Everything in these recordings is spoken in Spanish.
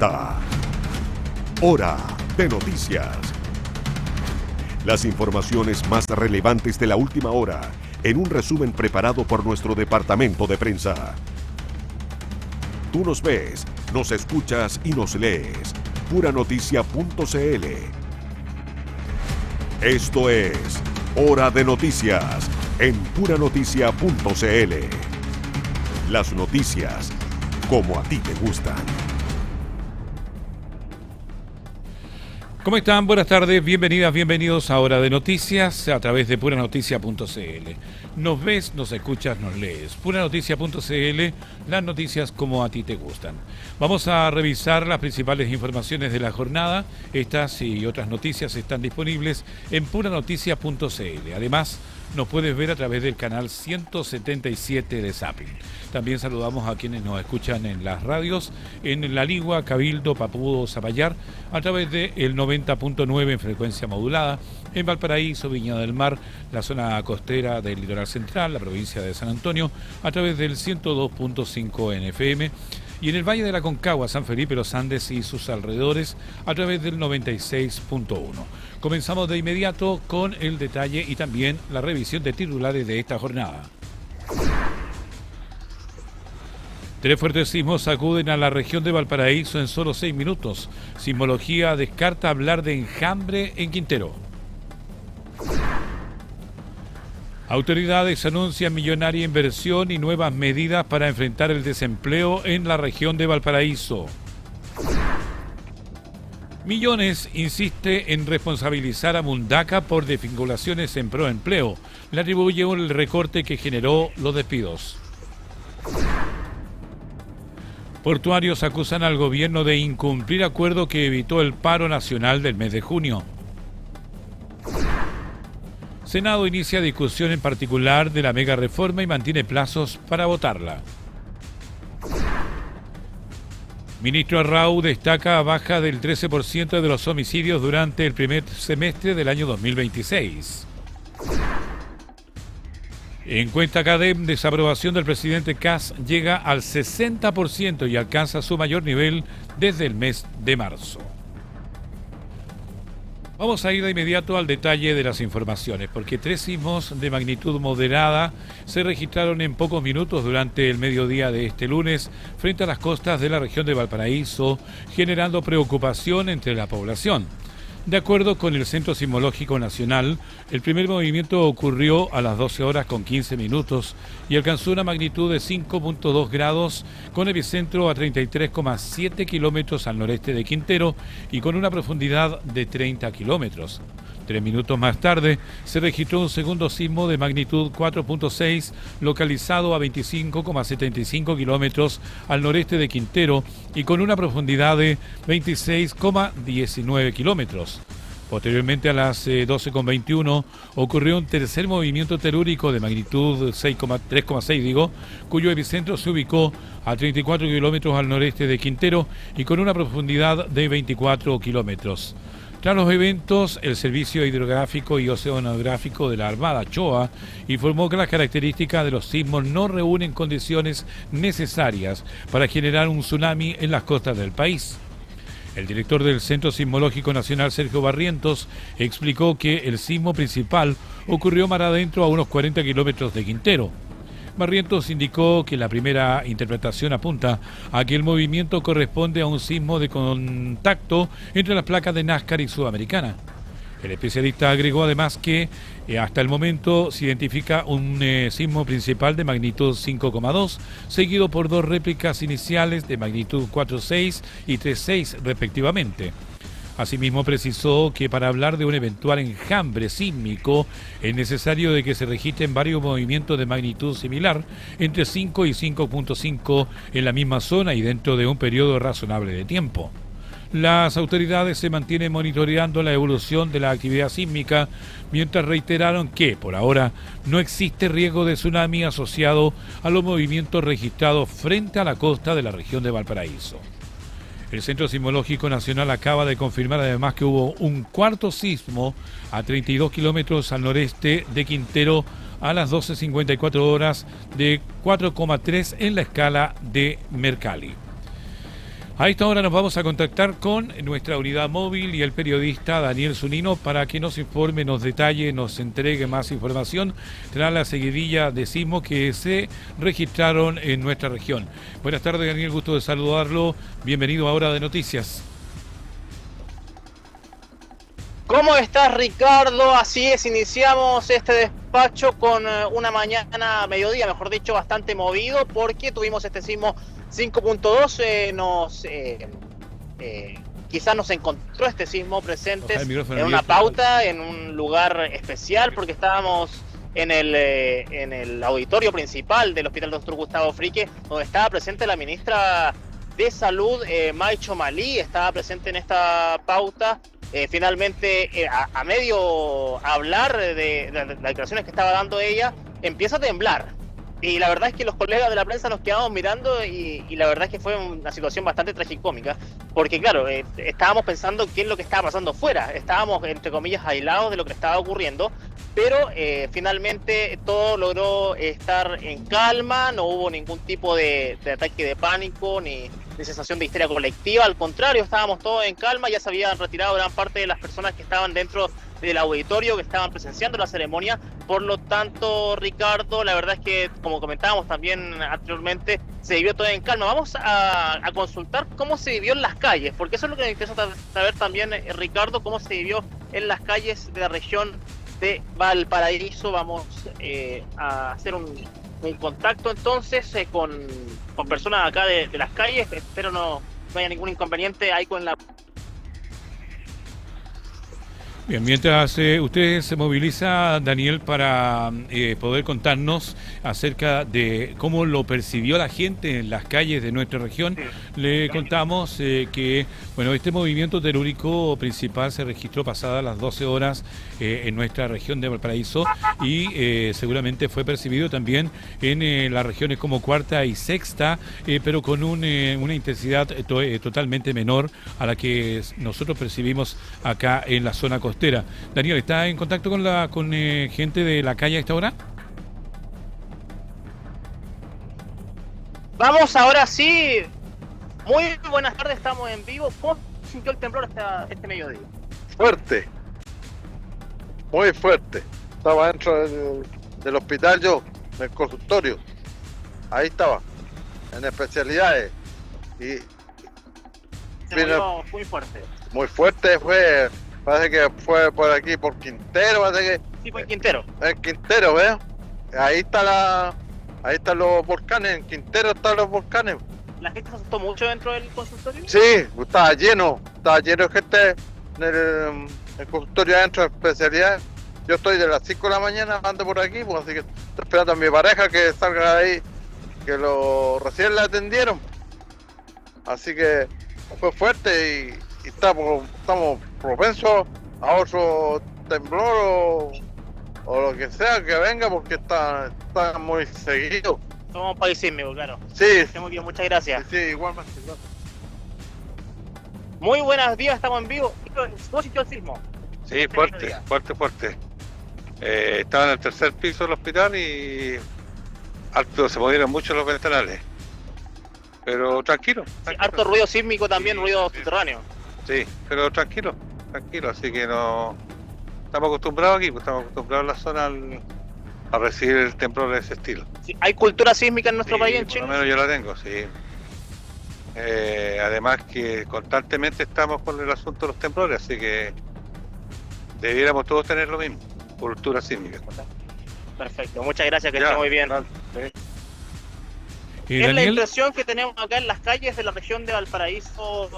Hora de noticias. Las informaciones más relevantes de la última hora en un resumen preparado por nuestro departamento de prensa. Tú nos ves, nos escuchas y nos lees. Puranoticia.cl. Esto es Hora de Noticias en Puranoticia.cl. Las noticias como a ti te gustan. ¿Cómo están? Buenas tardes, bienvenidas, bienvenidos a Hora de Noticias a través de Puranoticia.cl. Nos ves, nos escuchas, nos lees. Puranoticia.cl, las noticias como a ti te gustan. Vamos a revisar las principales informaciones de la jornada. Estas y otras noticias están disponibles en Puranoticia.cl. Además, nos puedes ver a través del canal 177 de Zapping. También saludamos a quienes nos escuchan en las radios, en La Ligua, Cabildo, Papudo, Zapallar, a través del 90.9 en frecuencia modulada, en Valparaíso, Viña del Mar, la zona costera del Litoral Central, la provincia de San Antonio, a través del 102.5 en FM, y en el Valle de la Concagua, San Felipe, Los Andes y sus alrededores, a través del 96.1. Comenzamos de inmediato con el detalle y también la revisión de titulares de esta jornada. 3 fuertes sismos sacuden a la región de Valparaíso en solo 6 minutos. Sismología descarta hablar de enjambre en Quintero. Autoridades anuncian millonaria inversión y nuevas medidas para enfrentar el desempleo en la región de Valparaíso. Millones insiste en responsabilizar a Mundaca por desvinculaciones en Proempleo. Le atribuye el recorte que generó los despidos. Portuarios acusan al gobierno de incumplir acuerdo que evitó el paro nacional del mes de junio. Senado inicia discusión en particular de la mega reforma y mantiene plazos para votarla. Ministro Arrau destaca baja del 13% de los homicidios durante el primer semestre del año 2026. Encuesta CADEM, desaprobación del presidente Kast llega al 60% y alcanza su mayor nivel desde el mes de marzo. Vamos a ir de inmediato al detalle de las informaciones, porque 3 sismos de magnitud moderada se registraron en pocos minutos durante el mediodía de este lunes frente a las costas de la región de Valparaíso, generando preocupación entre la población. De acuerdo con el Centro Sismológico Nacional, el primer movimiento ocurrió a las 12 horas con 15 minutos y alcanzó una magnitud de 5.2 grados con epicentro a 33,7 kilómetros al noreste de Quintero y con una profundidad de 30 kilómetros. 3 minutos más tarde se registró un segundo sismo de magnitud 4.6 localizado a 25,75 kilómetros al noreste de Quintero y con una profundidad de 26,19 kilómetros. Posteriormente a las 12,21 ocurrió un tercer movimiento telúrico de magnitud 3,6 cuyo epicentro se ubicó a 34 kilómetros al noreste de Quintero y con una profundidad de 24 kilómetros. Tras los eventos, el Servicio Hidrográfico y Oceanográfico de la Armada, CHOA, informó que las características de los sismos no reúnen condiciones necesarias para generar un tsunami en las costas del país. El director del Centro Sismológico Nacional, Sergio Barrientos, explicó que el sismo principal ocurrió mar adentro a unos 40 kilómetros de Quintero. Barrientos indicó que la primera interpretación apunta a que el movimiento corresponde a un sismo de contacto entre las placas de Nazca y Sudamericana. El especialista agregó además que hasta el momento se identifica un sismo principal de magnitud 5,2, seguido por 2 réplicas iniciales de magnitud 4,6 y 3,6 respectivamente. Asimismo precisó que para hablar de un eventual enjambre sísmico es necesario de que se registren varios movimientos de magnitud similar entre 5 y 5.5 en la misma zona y dentro de un periodo razonable de tiempo. Las autoridades se mantienen monitoreando la evolución de la actividad sísmica, mientras reiteraron que, por ahora, no existe riesgo de tsunami asociado a los movimientos registrados frente a la costa de la región de Valparaíso. El Centro Sismológico Nacional acaba de confirmar además que hubo un cuarto sismo a 32 kilómetros al noreste de Quintero a las 12:54 horas de 4,3 en la escala de Mercalli. A esta hora nos vamos a contactar con nuestra unidad móvil y el periodista Daniel Zunino para que nos informe, nos detalle, nos entregue más información tras la seguidilla de sismos que se registraron en nuestra región. Buenas tardes, Daniel, gusto de saludarlo. Bienvenido a Hora de Noticias. ¿Cómo estás, Ricardo? Así es, iniciamos este despacho con una mañana, mediodía, mejor dicho, bastante movido porque tuvimos este sismo 5.2, quizás nos encontró este sismo presentes en una pauta, en un lugar especial, porque estábamos en el auditorio principal del Hospital Dr. Gustavo Frique, donde estaba presente la ministra de Salud, May Chomalí, estaba presente en esta pauta. Finalmente, a medio hablar de las declaraciones que estaba dando ella, empieza a temblar. Y la verdad es que los colegas de la prensa nos quedamos mirando y la verdad es que fue una situación bastante tragicómica, porque claro, estábamos pensando qué es lo que estaba pasando fuera, estábamos entre comillas aislados de lo que estaba ocurriendo, pero finalmente todo logró estar en calma, no hubo ningún tipo de ataque de pánico ni sensación de histeria colectiva, al contrario, estábamos todos en calma, ya se habían retirado gran parte de las personas que estaban dentro del auditorio, que estaban presenciando la ceremonia. Por lo tanto, Ricardo, la verdad es que, como comentábamos también anteriormente, se vivió todo en calma. Vamos a consultar cómo se vivió en las calles, porque eso es lo que nos interesa saber también, Ricardo, cómo se vivió en las calles de la región de Valparaíso. Vamos a hacer un contacto entonces con personas acá de las calles. Espero no haya ningún inconveniente ahí con la... Bien, mientras usted se moviliza, Daniel, para poder contarnos acerca de cómo lo percibió la gente en las calles de nuestra región, le contamos que bueno, este movimiento telúrico principal se registró pasadas las 12 horas en nuestra región de Valparaíso y seguramente fue percibido también en las regiones como Cuarta y Sexta, pero con una intensidad totalmente menor a la que nosotros percibimos acá en la zona costera. Daniel, ¿está en contacto con gente de la calle a esta hora? Vamos ahora sí. Muy buenas tardes, estamos en vivo. ¿Cómo sintió el temblor este mediodía? Fuerte. Muy fuerte. Estaba dentro del hospital yo, en el consultorio. Ahí estaba, en especialidades. Y se movió muy fuerte. Muy fuerte fue. Parece que fue por aquí, por Quintero, parece que... Sí, fue en Quintero. En Quintero, ¿ves? Ahí están los volcanes, en Quintero están los volcanes. ¿La gente se asustó mucho dentro del consultorio? Sí, estaba lleno de gente en el consultorio adentro de especialidad. Yo estoy de las 5 de la mañana, ando por aquí, pues, así que estoy esperando a mi pareja que salga de ahí, que recién la atendieron. Así que fue fuerte y estamos propensos a otro temblor o lo que sea que venga, porque está muy seguido. Somos un país sísmico, claro. Sí. Muy bien, muchas gracias. Sí, igualmente. Muy buenos días, estamos en vivo. ¿Cómo sintió el sismo? Sí, fuerte. Estaba en el tercer piso del hospital y alto, se movieron mucho los ventanales. Pero tranquilo. Sí, harto ruido sísmico también, sí, ruido subterráneo. Sí, pero tranquilo, así que no estamos acostumbrados aquí, pues estamos acostumbrados en la zona a recibir el temblor de ese estilo. Sí, ¿hay cultura sísmica en nuestro país, en Chile? Por lo menos yo la tengo, sí. Además que constantemente estamos con el asunto de los temblores, así que debiéramos todos tener lo mismo, cultura sísmica. Perfecto, muchas gracias, que esté muy bien. Sí. Es Daniel, la impresión que tenemos acá en las calles de la región de Valparaíso,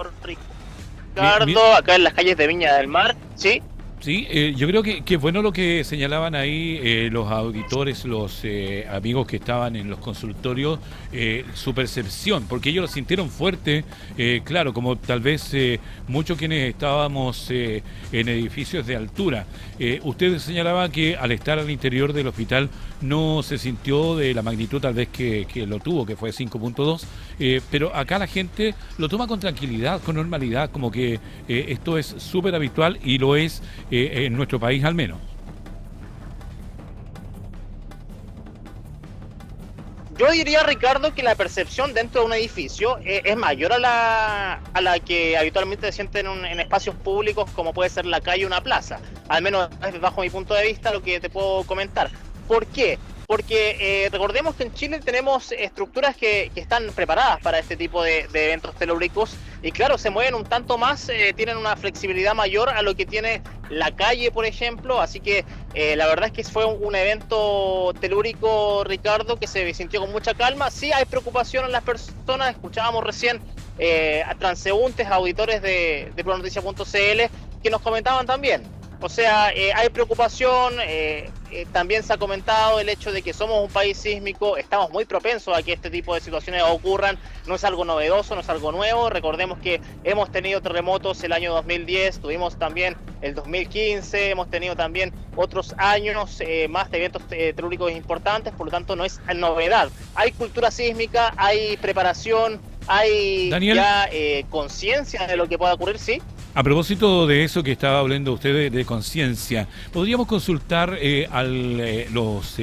Ricardo, acá en las calles de Viña del Mar, ¿sí? Sí, yo creo que bueno lo que señalaban ahí los auditores, los amigos que estaban en los consultorios, su percepción, porque ellos lo sintieron fuerte, claro, como tal vez muchos quienes estábamos en edificios de altura. Ustedes señalaban que al estar al interior del hospital no se sintió de la magnitud tal vez que lo tuvo, que fue 5.2, pero acá la gente lo toma con tranquilidad, con normalidad, como que esto es súper habitual y lo es en nuestro país al menos. Yo diría, Ricardo, que la percepción dentro de un edificio es mayor a la que habitualmente se siente en espacios públicos, como puede ser la calle o una plaza. Al menos bajo mi punto de vista, lo que te puedo comentar. ¿Por qué? Porque recordemos que en Chile tenemos estructuras que están preparadas para este tipo de eventos telúricos y claro, se mueven un tanto más, tienen una flexibilidad mayor a lo que tiene la calle, por ejemplo, así que la verdad es que fue un evento telúrico, Ricardo, que se sintió con mucha calma. Sí hay preocupación en las personas, escuchábamos recién a transeúntes, auditores de pronoticia.cl que nos comentaban también. O sea, hay preocupación, también se ha comentado el hecho de que somos un país sísmico, estamos muy propensos a que este tipo de situaciones ocurran, no es algo novedoso, no es algo nuevo. Recordemos que hemos tenido terremotos el año 2010, tuvimos también el 2015, hemos tenido también otros años más de eventos telúricos importantes, por lo tanto no es novedad. Hay cultura sísmica, hay preparación, hay Daniel, ya conciencia de lo que pueda ocurrir, ¿sí? A propósito de eso que estaba hablando usted de conciencia, ¿podríamos consultar a los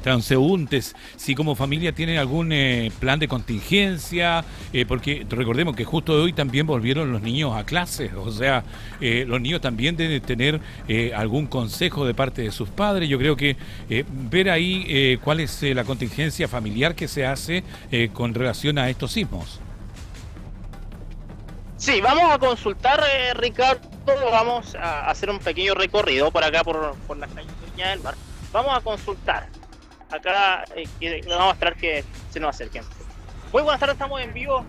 transeúntes si como familia tienen algún plan de contingencia? Porque recordemos que justo hoy también volvieron los niños a clases, o sea, los niños también deben tener algún consejo de parte de sus padres. Yo creo que ver ahí cuál es la contingencia familiar que se hace con relación a estos sismos. Sí, vamos a consultar, Ricardo, vamos a hacer un pequeño recorrido por acá, por las calles de Viña del Mar. Vamos a consultar. Acá vamos a esperar que se nos acerquen. Muy buenas tardes, estamos en vivo.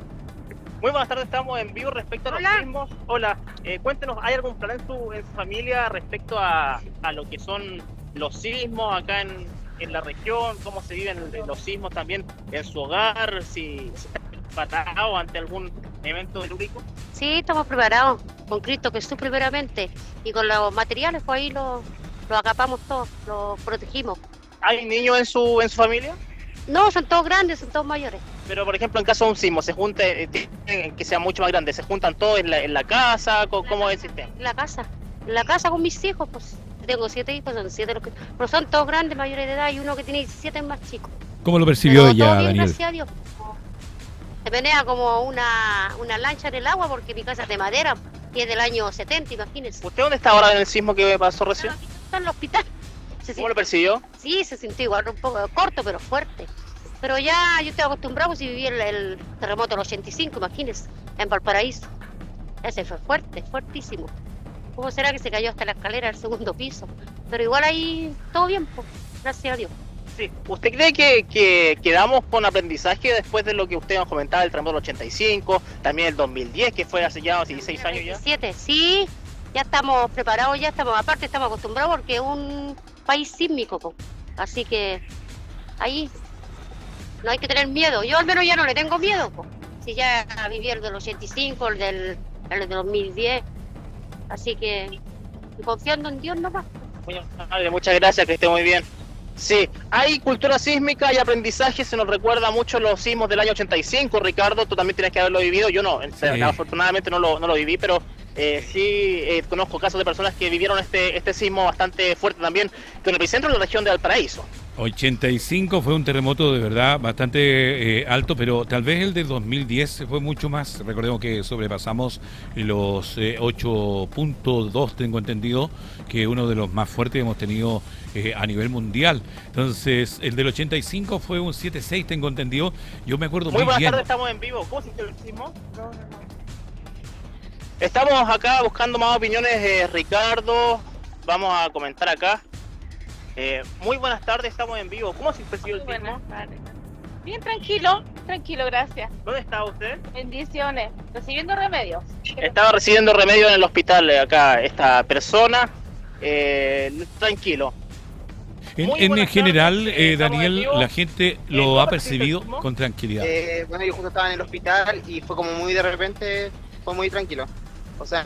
Muy buenas tardes, estamos en vivo respecto a los sismos. Hola, cuéntenos, ¿hay algún plan en su familia respecto a lo que son los sismos acá en la región? ¿Cómo se viven los sismos también en su hogar? Si preparado ante algún evento telúrico? Sí, estamos preparados con Cristo Jesús primeramente y con los materiales, pues ahí lo acapamos todos, lo protegimos. ¿Hay niños en su familia? No, son todos grandes, son todos mayores. Pero por ejemplo, en caso de un sismo, se junta, que sea mucho más grande, ¿se juntan todos en la casa? ¿Cómo es el sistema? En la casa con mis hijos, pues tengo 7 hijos, son 7 los que... Pero son todos grandes, mayores de edad, y uno que tiene 17 es más chico. ¿Cómo lo percibió pero ella, todo bien, Daniel? Gracias a Dios. Se menea como una lancha en el agua porque mi casa es de madera y es del año 70, imagínense. ¿Usted dónde está ahora en el sismo que pasó recién? Está en el hospital. ¿Cómo lo percibió? Sí, se sintió igual, un poco corto, pero fuerte. Pero ya yo estoy acostumbrado, pues, si viví el terremoto del 85, imagínense, en Valparaíso. Ese fue fuerte, fuertísimo. ¿Cómo será que se cayó hasta la escalera del segundo piso? Pero igual ahí todo bien, pues, gracias a Dios. Sí. ¿Usted cree que quedamos con aprendizaje después de lo que usted nos comentaba, el terremoto del 85, también el 2010, que fue hace ya 16 años ya? 17, sí, ya estamos preparados, aparte estamos acostumbrados porque es un país sísmico, pues. Así que ahí no hay que tener miedo. Yo al menos ya no le tengo miedo, pues. Si ya viví el del 85, el del 2010, así que confiando en Dios nomás. Muy amable, muchas gracias, que esté muy bien. Sí, hay cultura sísmica y aprendizaje, se nos recuerda mucho los sismos del año 85, Ricardo, tú también tienes que haberlo vivido, yo no, sí. Afortunadamente no lo viví, pero sí conozco casos de personas que vivieron este sismo bastante fuerte también, con el epicentro en la región de Valparaíso. 85 fue un terremoto de verdad bastante alto, pero tal vez el de 2010 fue mucho más. Recordemos que sobrepasamos los 8.2, tengo entendido, que uno de los más fuertes hemos tenido a nivel mundial. Entonces, el del 85 fue un 7.6, tengo entendido. Yo me acuerdo muy bien. Muy buenas tardes, estamos en vivo. ¿Cómo se sintió el sismo? No. Estamos acá buscando más opiniones, Ricardo. Vamos a comentar acá. Muy buenas tardes, estamos en vivo. ¿Cómo se percibió el sismo? Buenas tardes. Bien, tranquilo, gracias. ¿Dónde estaba usted? Bendiciones, recibiendo remedios. Estaba recibiendo remedio en el hospital acá, esta persona. Tranquilo. En general, Daniel, la gente lo ha percibido con tranquilidad. Bueno, yo justo estaba en el hospital y fue como muy de repente, fue muy tranquilo. O sea,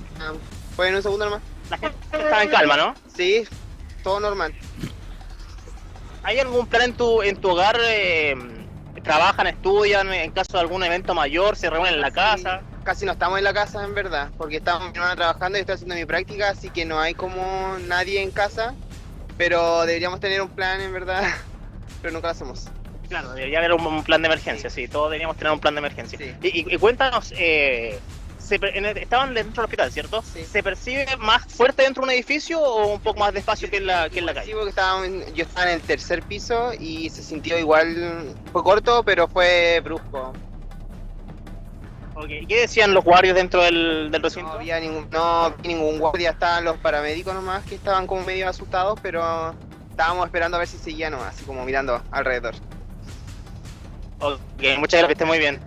fue en un segundo nomás. La gente estaba en calma, ¿no? Sí, todo normal. ¿Hay algún plan en tu hogar? ¿Trabajan, estudian? En caso de algún evento mayor, ¿se reúnen en la casa? Casi no estamos en la casa, en verdad, porque estamos mi hermana trabajando y estoy haciendo mi práctica, así que no hay como nadie en casa, pero deberíamos tener un plan, en verdad, pero nunca lo hacemos. Claro, debería haber un plan de emergencia, sí, todos deberíamos tener un plan de emergencia. Sí. Y cuéntanos, estaban dentro del hospital, ¿cierto? Sí. ¿Se percibe más fuerte dentro de un edificio o un poco más despacio que en la calle? Sí, porque yo estaba en el tercer piso y se sintió igual, fue corto, pero fue brusco. Okay. ¿Qué decían los guardias dentro del recinto? No había ningún guardia, estaban los paramédicos nomás que estaban como medio asustados, pero estábamos esperando a ver si seguían nomás, así como mirando alrededor. Ok, muchas gracias, que esté muy bien.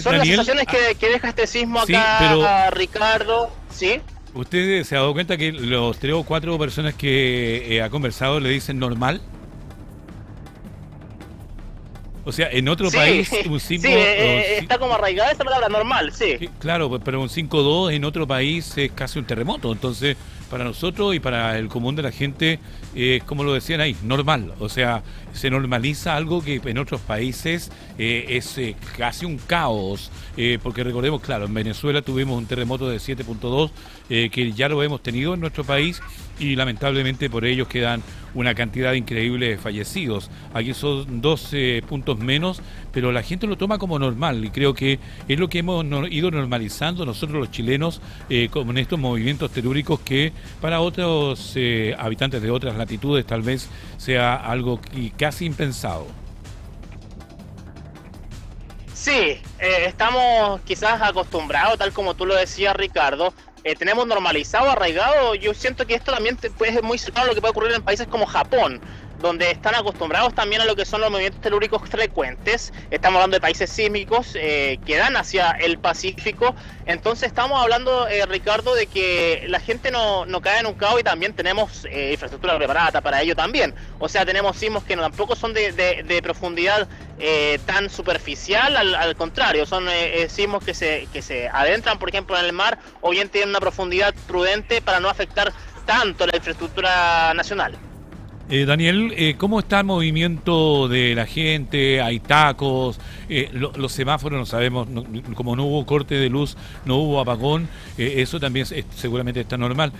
Son Daniel, las sensaciones que deja este sismo acá, sí, pero Ricardo, ¿sí? ¿usted se ha dado cuenta que los 3 o 4 personas que ha conversado le dicen normal? O sea, en otro país un sismo... está como arraigada esa palabra, normal, sí. Sí, claro, pero un 5.2 en otro país es casi un terremoto. Entonces, para nosotros y para el común de la gente, como lo decían ahí, normal. O sea, se normaliza algo que en otros países es casi un caos. Porque recordemos, claro, en Venezuela tuvimos un terremoto de 7.2 que ya lo hemos tenido en nuestro país y lamentablemente por ellos quedan una cantidad increíble de fallecidos. Aquí son 12 puntos menos, pero la gente lo toma como normal y creo que es lo que hemos ido normalizando nosotros los chilenos con estos movimientos telúricos que para otros habitantes de otras latitudes tal vez sea algo casi impensado. Sí, estamos quizás acostumbrados, tal como tú lo decías, Ricardo. Tenemos normalizado, arraigado. Yo siento que esto también es muy cercano a lo que puede ocurrir en países como Japón, donde están acostumbrados también a lo que son los movimientos telúricos frecuentes. Estamos hablando de países sísmicos que dan hacia el Pacífico. Entonces estamos hablando, Ricardo, de que la gente no cae en un caos y también tenemos infraestructura preparada para ello también. O sea, tenemos sismos que tampoco son de profundidad tan superficial, al contrario, son sismos que se adentran, por ejemplo, en el mar, o bien tienen una profundidad prudente para no afectar tanto la infraestructura nacional. Daniel, ¿cómo está el movimiento de la gente? ¿Hay tacos? Los semáforos no sabemos, como no hubo corte de luz, no hubo apagón, eso también seguramente está normal.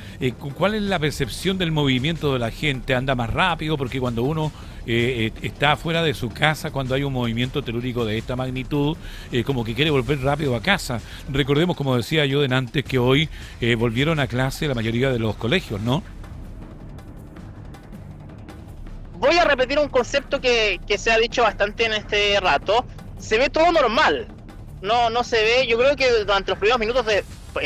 ¿Cuál es la percepción del movimiento de la gente? ¿Anda más rápido? Porque cuando uno está fuera de su casa, cuando hay un movimiento telúrico de esta magnitud, como que quiere volver rápido a casa. Recordemos, como decía yo antes, que hoy volvieron a clase la mayoría de los colegios, ¿no? Voy a repetir un concepto que se ha dicho bastante en este rato. Se ve todo normal. No se ve, yo creo que durante los primeros minutos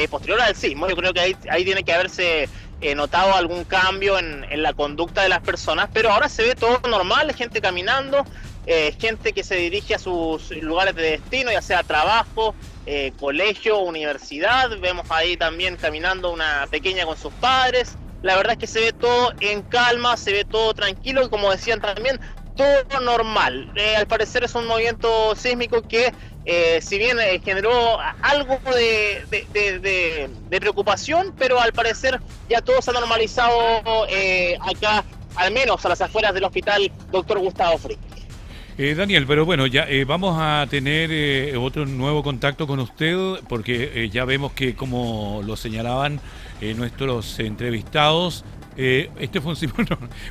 posterior al sismo, yo creo que ahí tiene que haberse notado algún cambio en la conducta de las personas, pero ahora se ve todo normal, gente caminando, gente que se dirige a sus lugares de destino, ya sea trabajo, colegio, universidad. Vemos ahí también caminando una pequeña con sus padres. La verdad es que se ve todo en calma, se ve todo tranquilo y, como decían también, todo normal. Al parecer es un movimiento sísmico que, si bien generó algo de preocupación, pero al parecer ya todo se ha normalizado acá, al menos a las afueras del hospital Dr. Gustavo Fricke. Daniel, pero bueno, ya vamos a tener otro nuevo contacto con usted, porque ya vemos que, como lo señalaban nuestros entrevistados, este fue un sismo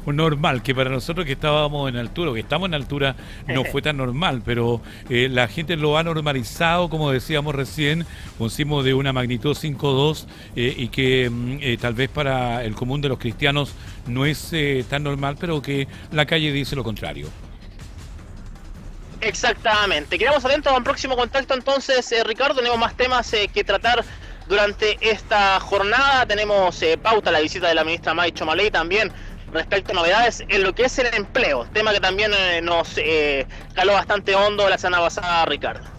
normal, que para nosotros que estábamos en altura, o que estamos en altura, no fue tan normal, pero la gente lo ha normalizado, como decíamos recién, un sismo de una magnitud 5.2 y que tal vez para el común de los cristianos no es tan normal, pero que la calle dice lo contrario. Exactamente. Quedamos atentos a un próximo contacto entonces, Ricardo. Tenemos más temas que tratar durante esta jornada. Tenemos pauta la visita de la ministra May Chomaley también respecto a novedades en lo que es el empleo, tema que también nos caló bastante hondo la semana pasada, Ricardo.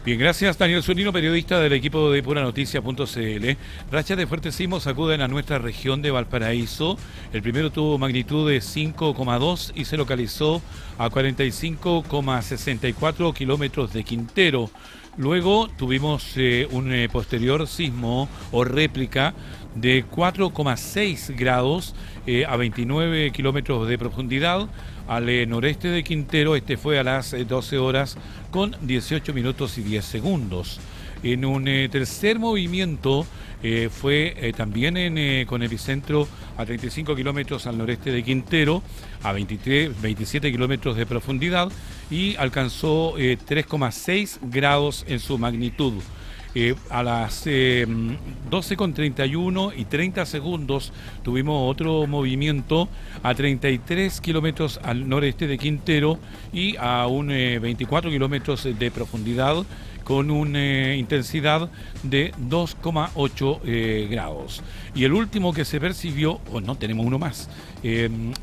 Bien, gracias. Daniel Zunino, periodista del equipo de Puranoticia.cl. Rachas de fuertes sismos sacuden a nuestra región de Valparaíso. El primero tuvo magnitud de 5,2 y se localizó a 45,64 kilómetros de Quintero. Luego tuvimos un posterior sismo o réplica de 4,6 grados a 29 kilómetros de profundidad al noreste de Quintero. Este fue a las 12 horas con 18 minutos y 10 segundos. En un tercer movimiento fue también con epicentro a 35 kilómetros al noreste de Quintero, a 27 kilómetros de profundidad, y alcanzó 3,6 grados en su magnitud. A las 12:31 y 30 segundos tuvimos otro movimiento a 33 kilómetros al noreste de Quintero y a 24 kilómetros de profundidad, con una intensidad de 2,8 grados. Y el último que se percibió, tenemos uno más,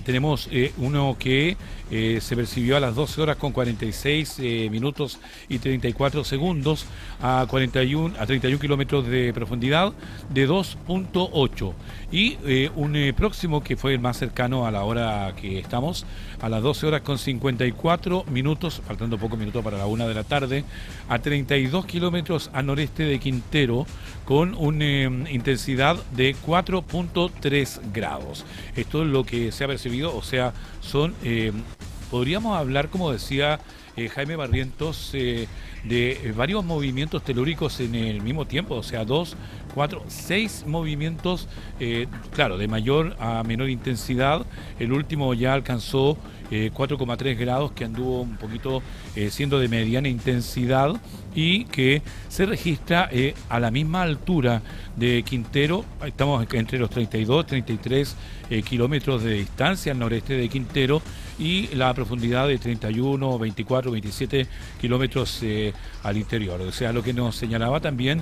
tenemos uno que se percibió a las 12 horas con 46 minutos y 34 segundos a 31 kilómetros de profundidad de 2,8. Y un próximo que fue el más cercano a la hora que estamos, a las 12 horas con 54 minutos, faltando pocos minutos para la 1 de la tarde, a 32 kilómetros al noreste de Quintero, con una intensidad de 4,3 grados. Esto es lo que se ha percibido, o sea, son, podríamos hablar, como decía Jaime Barrientos, de varios movimientos telúricos en el mismo tiempo, o sea, 2, 4, 6 movimientos, claro, de mayor a menor intensidad. El último ya alcanzó 4,3 grados, que anduvo un poquito siendo de mediana intensidad, y que se registra a la misma altura de Quintero. Estamos entre los 32, 33 kilómetros de distancia al noreste de Quintero, y la profundidad de 31, 24, 27 kilómetros al interior. O sea, lo que nos señalaba también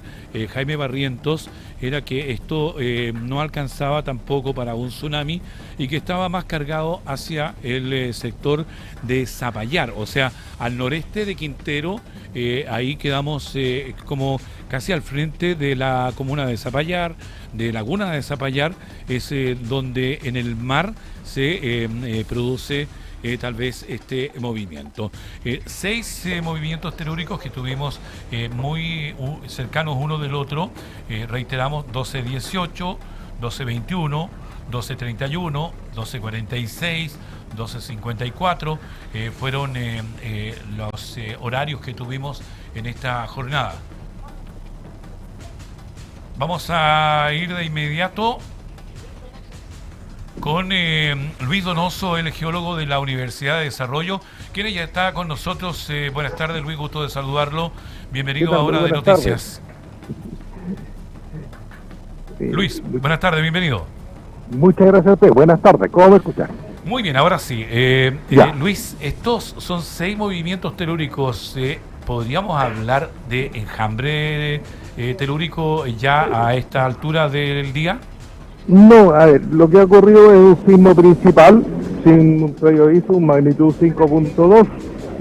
Jaime Barrientos era que esto no alcanzaba tampoco para un tsunami, y que estaba más cargado hacia el sector de Zapallar, o sea, al noreste de Quintero. Ahí quedamos como casi al frente de la comuna de Zapallar, de Laguna de Zapallar, es donde en el mar se produce tal vez este movimiento. 6 movimientos telúricos que tuvimos muy cercanos uno del otro, reiteramos, 12:18, 12:21, 12:31, 12:46, 12:54, fueron los horarios que tuvimos en esta jornada. Vamos a ir de inmediato con Luis Donoso, el geólogo de la Universidad de Desarrollo, quien ya está con nosotros. Buenas tardes, Luis, gusto de saludarlo. Bienvenido a Hora de Noticias. Luis, buenas tardes, bienvenido. Muchas gracias a usted. Buenas tardes, ¿cómo me escuchas? Muy bien, ahora sí. Luis, estos son 6 movimientos telúricos. ¿Podríamos hablar de enjambre telúrico ya a esta altura del día? No, a ver, lo que ha ocurrido es un sismo principal, sin previo aviso, magnitud 5.2,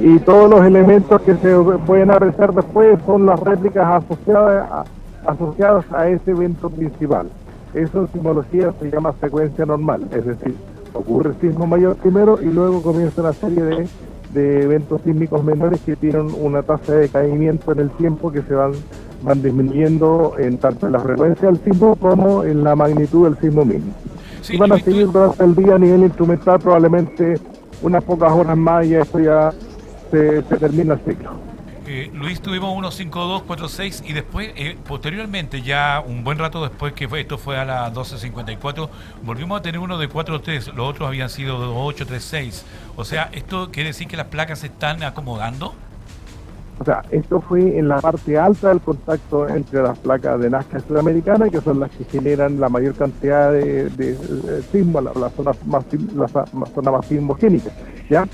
y todos los elementos que se pueden apreciar después son las réplicas asociadas a ese evento principal. Eso en sismología se llama secuencia normal, es decir, ocurre el sismo mayor primero y luego comienza una serie de eventos sísmicos menores que tienen una tasa de decaimiento en el tiempo, que se van disminuyendo en tanto en la frecuencia del sismo como en la magnitud del sismo mismo. Sí, y van a seguir durante el día a nivel instrumental probablemente unas pocas horas más, y esto ya se termina el ciclo. Luis, tuvimos 15246 y después, posteriormente, ya un buen rato después, que esto fue a las 12:54, volvimos a tener uno de 4.3, los otros habían sido de 8.36. O sea, ¿esto quiere decir que las placas se están acomodando? O sea, esto fue en la parte alta del contacto entre las placas de Nazca Sudamericana, que son las que generan la mayor cantidad de sismos, la zona más sismogénica, ¿ya?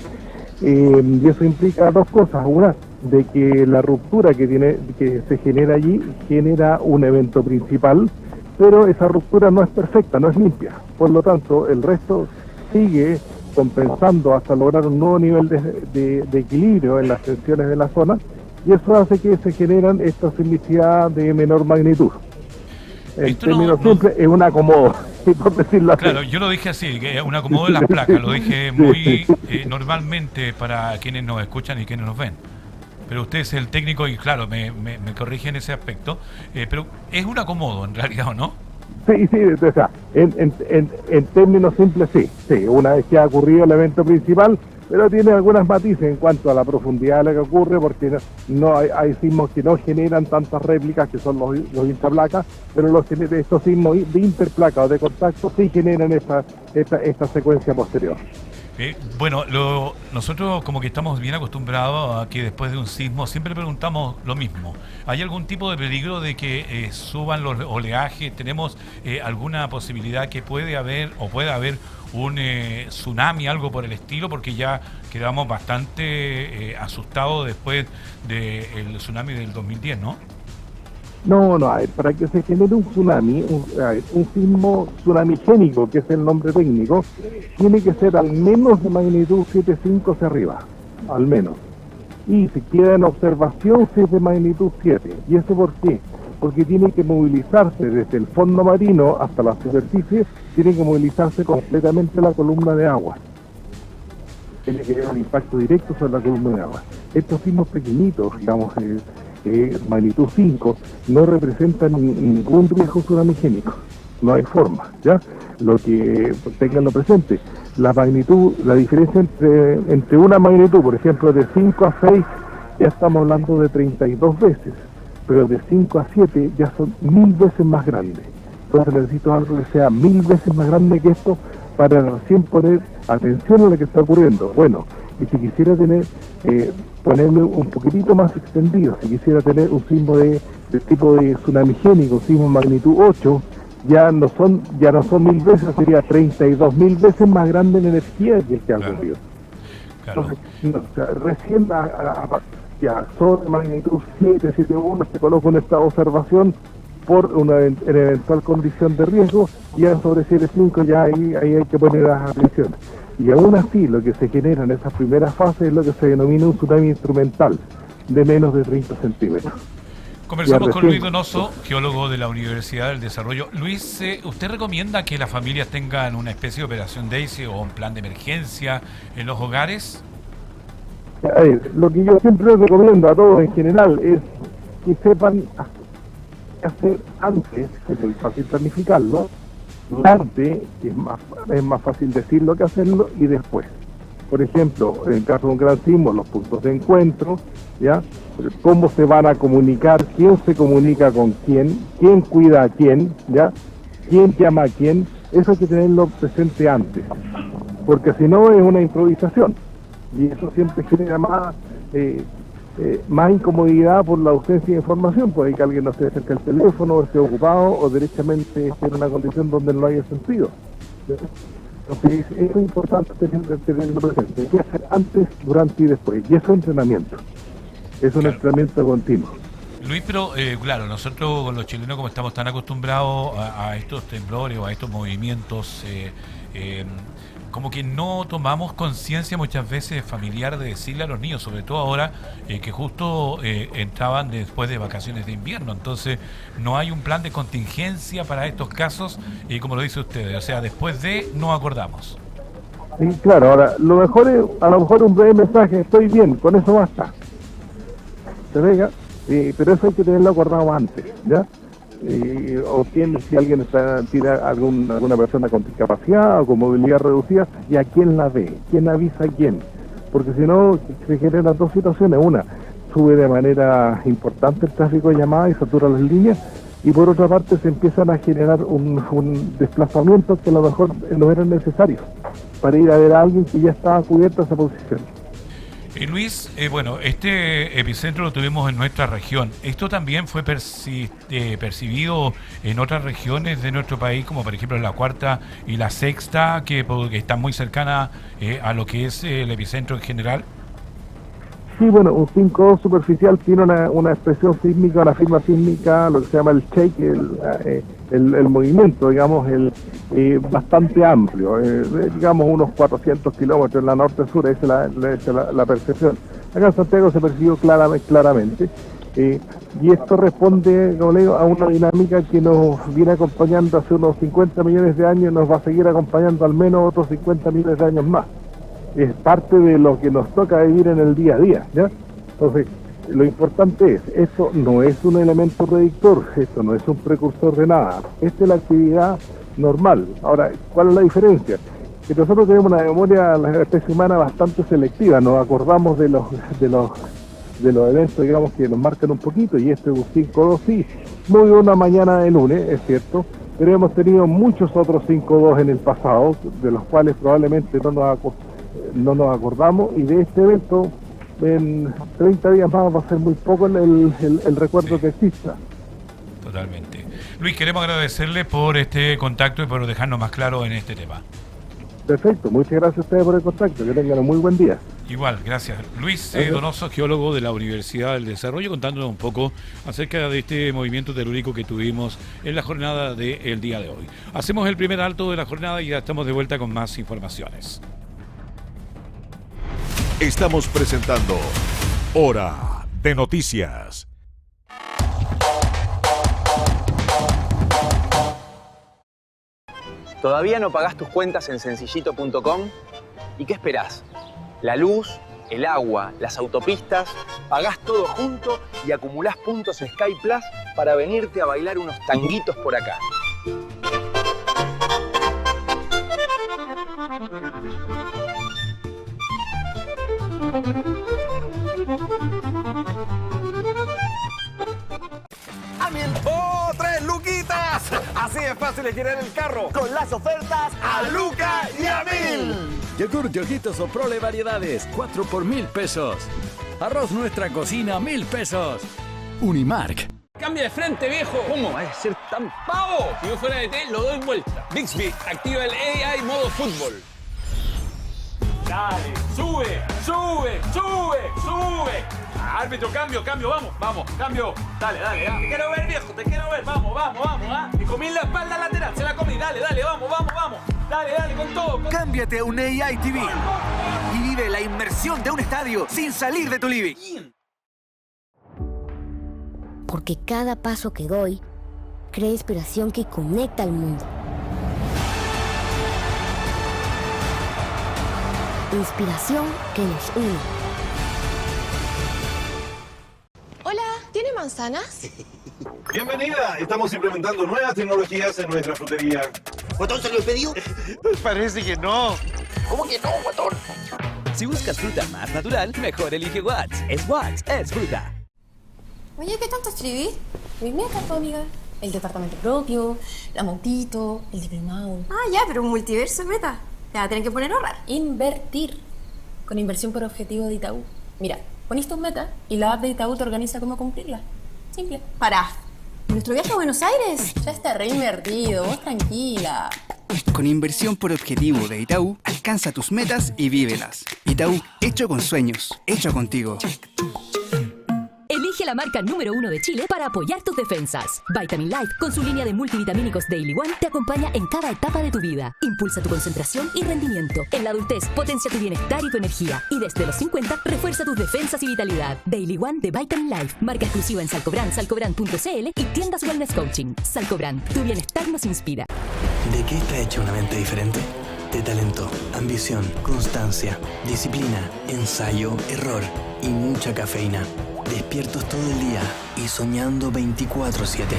Y eso implica dos cosas. Una, de que la ruptura que se genera allí genera un evento principal, pero esa ruptura no es perfecta, no es limpia. Por lo tanto, el resto sigue compensando hasta lograr un nuevo nivel de equilibrio en las tensiones de la zona, y eso hace que se generan esta sismicidad de menor magnitud. En términos simples, es un acomodo, por decirlo así. Claro, yo lo dije así, que un acomodo de las placas, lo dije muy normalmente para quienes nos escuchan y quienes nos ven. Pero usted es el técnico y claro, me corrige en ese aspecto, pero es un acomodo en realidad, ¿o no? Sí, o sea, en términos simples sí. Una vez que ha ocurrido el evento principal, pero tiene algunas matices en cuanto a la profundidad de lo que ocurre, porque no hay sismos que no generan tantas réplicas, que son los interplacas, pero estos sismos de interplaca o de contacto sí generan esta secuencia posterior. Bueno, nosotros como que estamos bien acostumbrados a que después de un sismo siempre preguntamos lo mismo. ¿Hay algún tipo de peligro de que suban los oleajes? ¿Tenemos alguna posibilidad que pueda haber un tsunami, algo por el estilo? Porque ya quedamos bastante asustados después del tsunami del 2010, ¿no? No, para que se genere un tsunami, un sismo tsunamigénico, que es el nombre técnico, tiene que ser al menos de magnitud 7.5 hacia arriba, al menos. Y si queda en observación, si es de magnitud 7. ¿Y eso por qué? Porque tiene que movilizarse desde el fondo marino hasta la superficie, tiene que movilizarse completamente la columna de agua. Tiene que haber un impacto directo sobre la columna de agua. Estos sismos pequeñitos, digamos, magnitud 5, no representan ningún riesgo tsunamigénico, no hay forma, ¿ya? Lo que tenganlo presente, la diferencia entre una magnitud, por ejemplo, de 5 a 6, ya estamos hablando de 32 veces, pero de 5 a 7 ya son 1000 veces más grandes. Entonces necesito algo que sea 1000 veces más grande que esto para recién poner atención a lo que está ocurriendo. Bueno, y si quisiera ponerme un poquitito más extendido, si quisiera tener un sismo de tipo de tsunamigénico, sismo magnitud 8, ya no son 1000 veces, sería 32.000 veces más grande en energía que el que ha ocurrido. Claro. Entonces, recién ya sobre magnitud 7, 7.1 se coloca en esta observación por una eventual condición de riesgo, ya sobre 7.5 ya ahí hay que poner las atenciones. Y aún así, lo que se genera en esa primera fase es lo que se denomina un tsunami instrumental, de menos de 30 centímetros. Conversamos con Luis Donoso, geólogo de la Universidad del Desarrollo. Luis, ¿usted recomienda que las familias tengan una especie de operación DAISY o un plan de emergencia en los hogares? Lo que yo siempre recomiendo a todos en general es que sepan qué hacer antes, es muy fácil planificarlo, durante, que es más fácil decirlo que hacerlo, y después. Por ejemplo, en el caso de un gran sismo, los puntos de encuentro, ¿ya? Cómo se van a comunicar, quién se comunica con quién cuida a quién, ¿ya? Quién llama a quién, eso hay que tenerlo presente antes, porque si no es una improvisación, y eso siempre genera más incomodidad por la ausencia de información, puede que alguien no esté cerca del teléfono, o esté ocupado, o derechamente esté en una condición donde no haya sentido. Entonces, eso es importante tenerlo presente. Hay que hacer antes, durante y después. Y eso es entrenamiento. Es un entrenamiento continuo. Luis, pero claro, nosotros los chilenos, como estamos tan acostumbrados a estos temblores o a estos movimientos, como que no tomamos conciencia muchas veces familiar de decirle a los niños, sobre todo ahora que justo entraban después de vacaciones de invierno. Entonces no hay un plan de contingencia para estos casos, y como lo dice usted, o sea, después de no acordamos. Sí, claro. Ahora, lo mejor es, a lo mejor un breve mensaje, estoy bien, con eso basta. ¿Se venga? Pero eso hay que tenerlo acordado antes, ¿ya? O si alguien tiene alguna persona con discapacidad o con movilidad reducida, ¿y a quién la ve? ¿Quién avisa a quién? Porque si no, se generan dos situaciones. Una, sube de manera importante el tráfico de llamadas y satura las líneas, y por otra parte se empiezan a generar un desplazamiento que a lo mejor no eran necesarios para ir a ver a alguien que ya estaba cubierta esa posición. Luis, bueno, este epicentro lo tuvimos en nuestra región. ¿Esto también fue percibido en otras regiones de nuestro país, como por ejemplo en la cuarta y la sexta, que están muy cercanas a lo que es el epicentro en general? Sí, bueno, un 5.2 superficial tiene una expresión sísmica, una firma sísmica, lo que se llama el shake, el movimiento, digamos, bastante amplio, digamos unos 400 kilómetros en la norte-sur, esa es la percepción. Acá en Santiago se percibió claramente, y esto responde, como le digo, a una dinámica que nos viene acompañando hace unos 50 millones de años y nos va a seguir acompañando al menos otros 50 millones de años más. Es parte de lo que nos toca vivir en el día a día, ¿ya? Entonces, lo importante es, esto no es un elemento predictor, esto no es un precursor de nada, esta es la actividad normal. Ahora, ¿cuál es la diferencia? que nosotros tenemos una memoria, la especie humana, bastante selectiva. Nos acordamos de los eventos, digamos, que nos marcan un poquito, y este 5-2 sí, muy buena mañana de lunes, es cierto, pero hemos tenido muchos otros 5-2 en el pasado, de los cuales probablemente no nos acordamos, y de este evento en 30 días más va a ser muy poco el recuerdo que exista. Totalmente. Luis, queremos agradecerle por este contacto y por dejarnos más claro en este tema. Perfecto, muchas gracias a ustedes por el contacto, que tengan un muy buen día. Igual, gracias. Luis Donoso, geólogo de la Universidad del Desarrollo, contándonos un poco acerca de este movimiento telúrico que tuvimos en la jornada del día de hoy. Hacemos el primer alto de la jornada y ya estamos de vuelta con más informaciones. Estamos presentando Hora de Noticias. ¿Todavía no pagás tus cuentas en Sencillito.com? ¿Y qué esperás? La luz, el agua, las autopistas, pagás todo junto y acumulás puntos Sky Plus para venirte a bailar unos tanguitos por acá. ¡Oh, 3 luquitas! Así es fácil girar el carro con las ofertas a Luca y a 1000. Yogur Yoguitos o Prole variedades, 4 por 1.000 pesos. Arroz Nuestra Cocina, 1.000 pesos. Unimark. Cambia de frente, viejo. ¿Cómo va a ser tan pavo? Si yo fuera de té, lo doy vuelta. Bixby, activa el AI modo fútbol. Dale, sube, sube, sube, sube. Árbitro, cambio, vamos, cambio. Dale, te quiero ver, viejo, te quiero ver. Vamos, ¿ah? Me comí la espalda lateral, se la comí. Dale, vamos. Dale, con todo. Cámbiate a un AI TV y vive la inmersión de un estadio sin salir de tu living. Porque cada paso que doy crea inspiración que conecta al mundo. Inspiración que nos une. Hola, ¿tiene manzanas? Bienvenida, estamos implementando nuevas tecnologías en nuestra frutería. ¿Guatón se lo he pedido? Parece que no. ¿Cómo que no, Guatón? Si buscas fruta más natural, mejor elige Watts. Watts, es fruta. Oye, ¿qué tanto escribí? Mis metas, amiga. El departamento propio, la montito, el diplomado. Ah, ya, pero un multiverso de metas. Te vas a tener que poner a ahorrar. Invertir. Con inversión por objetivo de Itaú. Mira, ponís tus metas y la app de Itaú te organiza cómo cumplirlas. Simple. Pará. ¿Nuestro viaje a Buenos Aires? Ya está reinvertido, vos tranquila. Con inversión por objetivo de Itaú, alcanza tus metas y vívelas. Itaú, hecho con sueños, hecho contigo. Elige la marca número 1 de Chile para apoyar tus defensas. Vitamin Life, con su línea de multivitamínicos Daily One, te acompaña en cada etapa de tu vida. Impulsa tu concentración y rendimiento. En la adultez, potencia tu bienestar y tu energía. Y desde los 50, refuerza tus defensas y vitalidad. Daily One de Vitamin Life. Marca exclusiva en Salcobrand, salcobrand.cl y tiendas Wellness Coaching. Salcobrand, tu bienestar nos inspira. ¿De qué está hecha una mente diferente? De talento, ambición, constancia, disciplina, ensayo, error y mucha cafeína. Despiertos todo el día y soñando 24/7.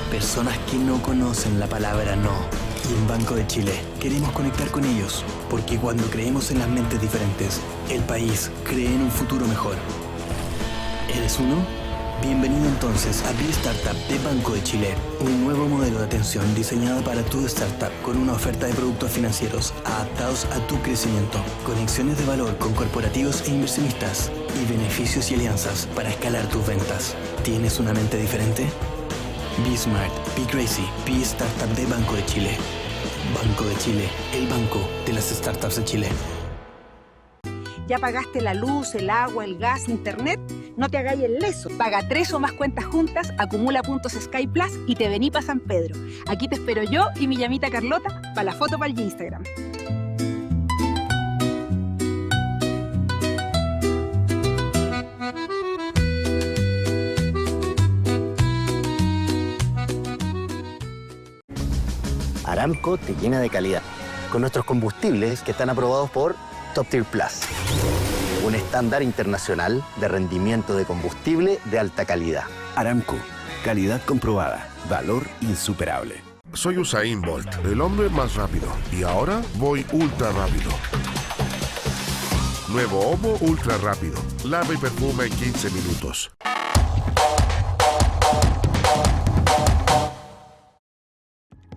Personas que no conocen la palabra no. Y en Banco de Chile queremos conectar con ellos, porque cuando creemos en las mentes diferentes, el país cree en un futuro mejor. ¿Eres uno? Bienvenido entonces a B-Startup de Banco de Chile, un nuevo modelo de atención diseñado para tu startup con una oferta de productos financieros adaptados a tu crecimiento, conexiones de valor con corporativos e inversionistas y beneficios y alianzas para escalar tus ventas. ¿Tienes una mente diferente? Be Smart, Be Crazy, B-Startup de Banco de Chile. Banco de Chile, el banco de las startups de Chile. ¿Ya pagaste la luz, el agua, el gas, internet? No te hagáis el leso. Paga 3 o más cuentas juntas, acumula puntos Sky Plus y te vení pa' San Pedro. Aquí te espero yo y mi llamita Carlota para la foto para el Instagram. Aramco te llena de calidad, con nuestros combustibles que están aprobados por Top Tier Plus. Un estándar internacional de rendimiento de combustible de alta calidad. Aramco, calidad comprobada, valor insuperable. soy Usain Bolt, el hombre más rápido. Y ahora voy ultra rápido. Nuevo Omo Ultra Rápido. Lava y perfuma en 15 minutos.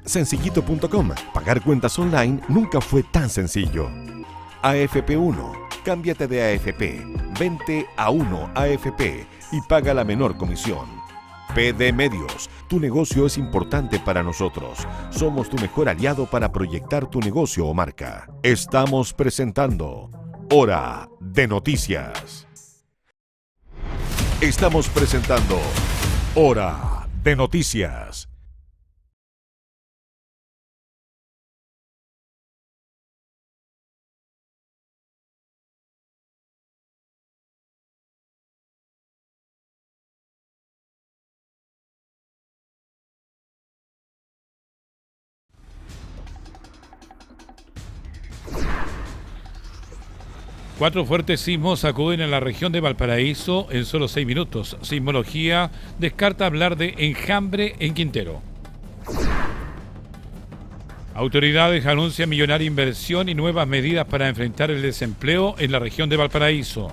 Sencillito.com. Pagar cuentas online nunca fue tan sencillo. AFP1. Cámbiate de AFP. Vente a 1 AFP y paga la menor comisión. PD Medios. Tu negocio es importante para nosotros. Somos tu mejor aliado para proyectar tu negocio o marca. Estamos presentando Hora de Noticias. Estamos presentando Hora de Noticias. Cuatro fuertes sismos sacuden en la región de Valparaíso en solo 6 minutos. Sismología descarta hablar de enjambre en Quintero. Autoridades anuncian millonaria inversión y nuevas medidas para enfrentar el desempleo en la región de Valparaíso.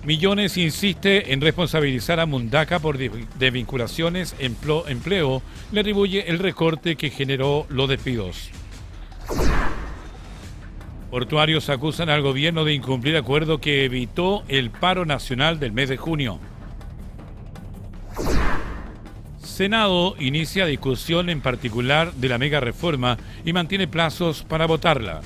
Millones insiste en responsabilizar a Mundaca por desvinculaciones empleo. Le atribuye el recorte que generó los despidos. Portuarios acusan al gobierno de incumplir acuerdo que evitó el paro nacional del mes de junio. Senado inicia discusión en particular de la mega reforma y mantiene plazos para votarla.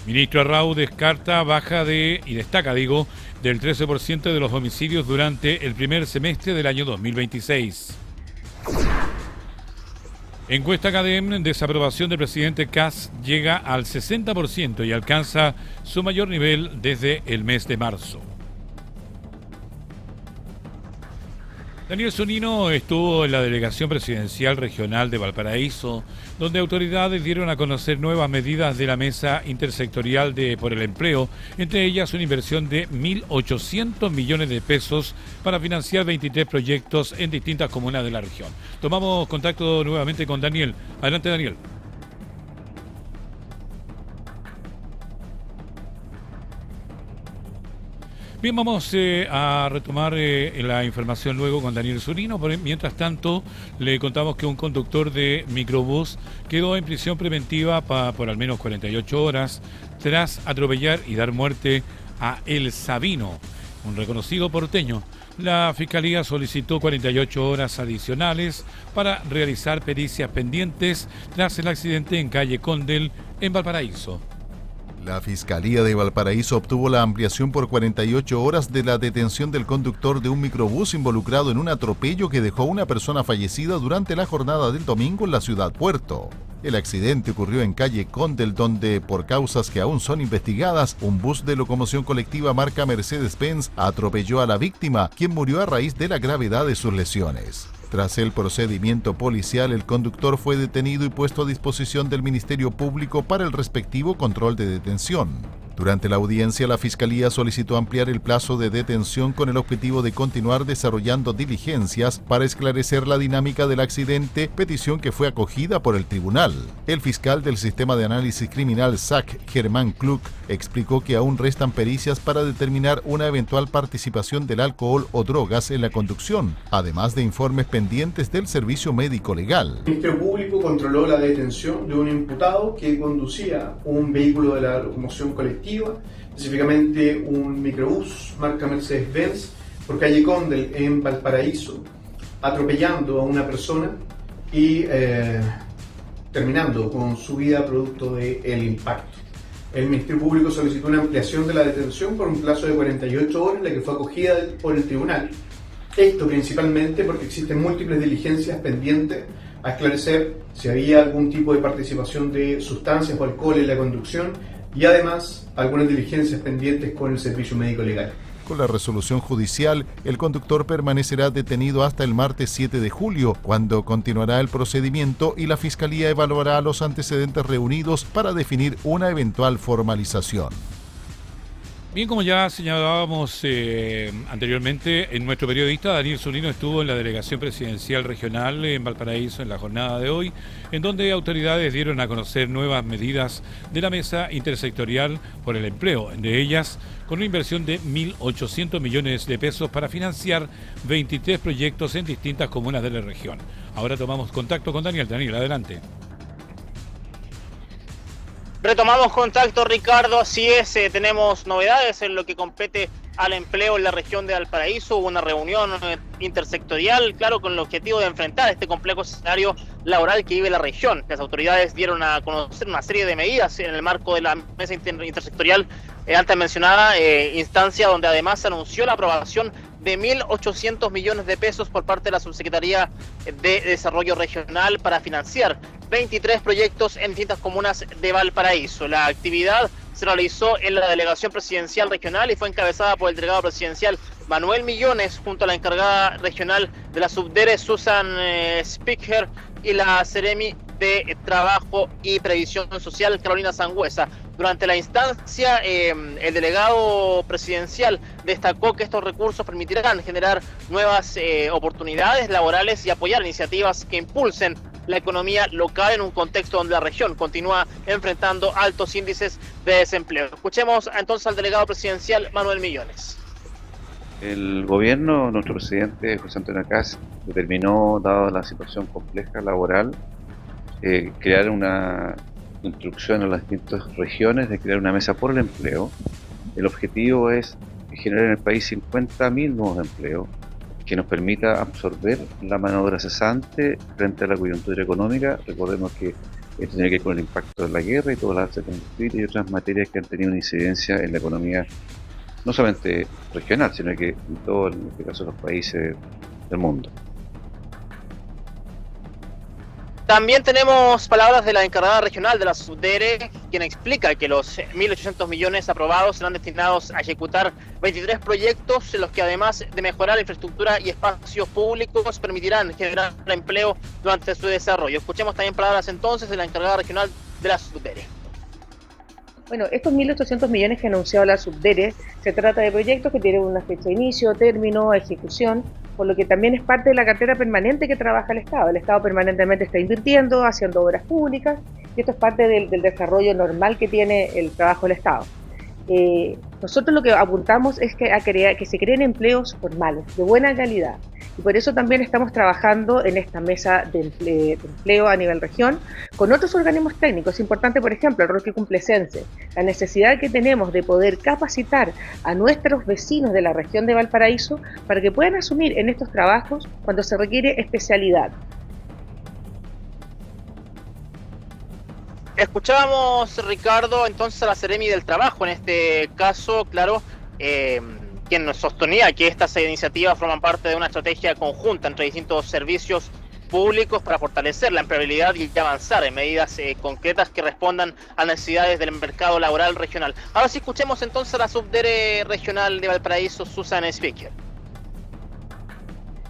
Ministro Arrau destaca del 13% de los homicidios durante el primer semestre del año 2026. Encuesta CADEM, desaprobación del presidente Kast llega al 60% y alcanza su mayor nivel desde el mes de marzo. Daniel Zunino estuvo en la delegación presidencial regional de Valparaíso, donde autoridades dieron a conocer nuevas medidas de la mesa intersectorial por el empleo, entre ellas una inversión de 1.800 millones de pesos para financiar 23 proyectos en distintas comunas de la región. Tomamos contacto nuevamente con Daniel. Adelante, Daniel. Bien, vamos a retomar la información luego con Daniel Zunino. Mientras tanto, le contamos que un conductor de microbús quedó en prisión preventiva por al menos 48 horas tras atropellar y dar muerte a El Sabino, un reconocido porteño. La Fiscalía solicitó 48 horas adicionales para realizar pericias pendientes tras el accidente en calle Condel, en Valparaíso. La Fiscalía de Valparaíso obtuvo la ampliación por 48 horas de la detención del conductor de un microbús involucrado en un atropello que dejó a una persona fallecida durante la jornada del domingo en la ciudad Puerto. El accidente ocurrió en calle Condel, donde, por causas que aún son investigadas, un bus de locomoción colectiva marca Mercedes-Benz atropelló a la víctima, quien murió a raíz de la gravedad de sus lesiones. Tras el procedimiento policial, el conductor fue detenido y puesto a disposición del Ministerio Público para el respectivo control de detención. Durante la audiencia, la Fiscalía solicitó ampliar el plazo de detención con el objetivo de continuar desarrollando diligencias para esclarecer la dinámica del accidente, petición que fue acogida por el tribunal. El fiscal del Sistema de Análisis Criminal SAC, Germán Kluk, explicó que aún restan pericias para determinar una eventual participación del alcohol o drogas en la conducción, además de informes pendientes del servicio médico legal. El Ministerio Público controló la detención de un imputado que conducía un vehículo de la locomoción colectiva, específicamente un microbús marca Mercedes-Benz, por calle Condel en Valparaíso, atropellando a una persona y terminando con su vida producto del impacto. El Ministerio Público solicitó una ampliación de la detención por un plazo de 48 horas, la que fue acogida por el tribunal. Esto principalmente porque existen múltiples diligencias pendientes a esclarecer si había algún tipo de participación de sustancias o alcohol en la conducción y además algunas diligencias pendientes con el servicio médico legal. Con la resolución judicial, el conductor permanecerá detenido hasta el martes 7 de julio, cuando continuará el procedimiento y la Fiscalía evaluará los antecedentes reunidos para definir una eventual formalización. Bien, como ya señalábamos anteriormente, nuestro periodista Daniel Zunino estuvo en la delegación presidencial regional en Valparaíso en la jornada de hoy, en donde autoridades dieron a conocer nuevas medidas de la mesa intersectorial por el empleo, de ellas con una inversión de 1.800 millones de pesos para financiar 23 proyectos en distintas comunas de la región. Ahora tomamos contacto con Daniel. Daniel, adelante. Retomamos contacto, Ricardo. Así es, tenemos novedades en lo que compete al empleo en la región de Valparaíso. Hubo una reunión intersectorial, claro, con el objetivo de enfrentar este complejo escenario laboral que vive la región. Las autoridades dieron a conocer una serie de medidas en el marco de la mesa intersectorial antes mencionada, instancia donde además se anunció la aprobación de 1.800 millones de pesos por parte de la Subsecretaría de Desarrollo Regional para financiar 23 proyectos en distintas comunas de Valparaíso. La actividad se realizó en la delegación presidencial regional y fue encabezada por el delegado presidencial Manuel Millones junto a la encargada regional de la Subdere Susan Speaker y la Seremi de Trabajo y Previsión Social Carolina Sangüesa. Durante la instancia, el delegado presidencial destacó que estos recursos permitirán generar nuevas oportunidades laborales y apoyar iniciativas que impulsen la economía local en un contexto donde la región continúa enfrentando altos índices de desempleo. Escuchemos entonces al delegado presidencial Manuel Millones. El gobierno, nuestro presidente José Antonio Kast, determinó, dada la situación compleja laboral, crear una instrucción a las distintas regiones de crear una mesa por el empleo. El objetivo es generar en el país 50.000 nuevos empleos que nos permita absorber la mano de obra cesante frente a la coyuntura económica. Recordemos que esto tiene que ver con el impacto de la guerra y todo el alza de combustible y otras materias que han tenido una incidencia en la economía no solamente regional, sino que en todo, en este caso, los países del mundo. También tenemos palabras de la encargada regional de la Subdere, quien explica que los 1.800 millones aprobados serán destinados a ejecutar 23 proyectos, en los que además de mejorar la infraestructura y espacios públicos, permitirán generar empleo durante su desarrollo. Escuchemos también palabras entonces de la encargada regional de la Subdere. Bueno, estos 1.800 millones que ha anunciado la Subdere, se trata de proyectos que tienen una fecha de inicio, término, ejecución, por lo que también es parte de la cartera permanente que trabaja el Estado. El Estado permanentemente está invirtiendo, haciendo obras públicas, y esto es parte del desarrollo normal que tiene el trabajo del Estado. Nosotros lo que apuntamos es que se creen empleos formales, de buena calidad, y por eso también estamos trabajando en esta mesa de empleo a nivel región con otros organismos técnicos. Es importante, por ejemplo, el rol que cumple Sense, la necesidad que tenemos de poder capacitar a nuestros vecinos de la región de Valparaíso para que puedan asumir en estos trabajos cuando se requiere especialidad. Escuchábamos, Ricardo, entonces a la Seremi del Trabajo, en este caso, claro, quien nos sostenía que estas iniciativas forman parte de una estrategia conjunta entre distintos servicios públicos para fortalecer la empleabilidad y avanzar en medidas concretas que respondan a necesidades del mercado laboral regional. Ahora sí, escuchemos entonces a la Subdere regional de Valparaíso, Susan Speaker.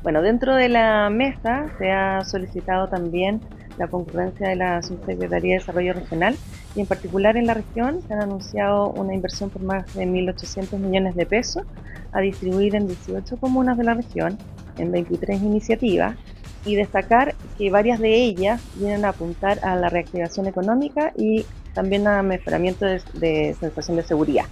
Bueno, dentro de la mesa se ha solicitado también la concurrencia de la Subsecretaría de Desarrollo Regional y en particular en la región se han anunciado una inversión por más de 1.800 millones de pesos a distribuir en 18 comunas de la región en 23 iniciativas y destacar que varias de ellas vienen a apuntar a la reactivación económica y también a mejoramiento de sensación de seguridad.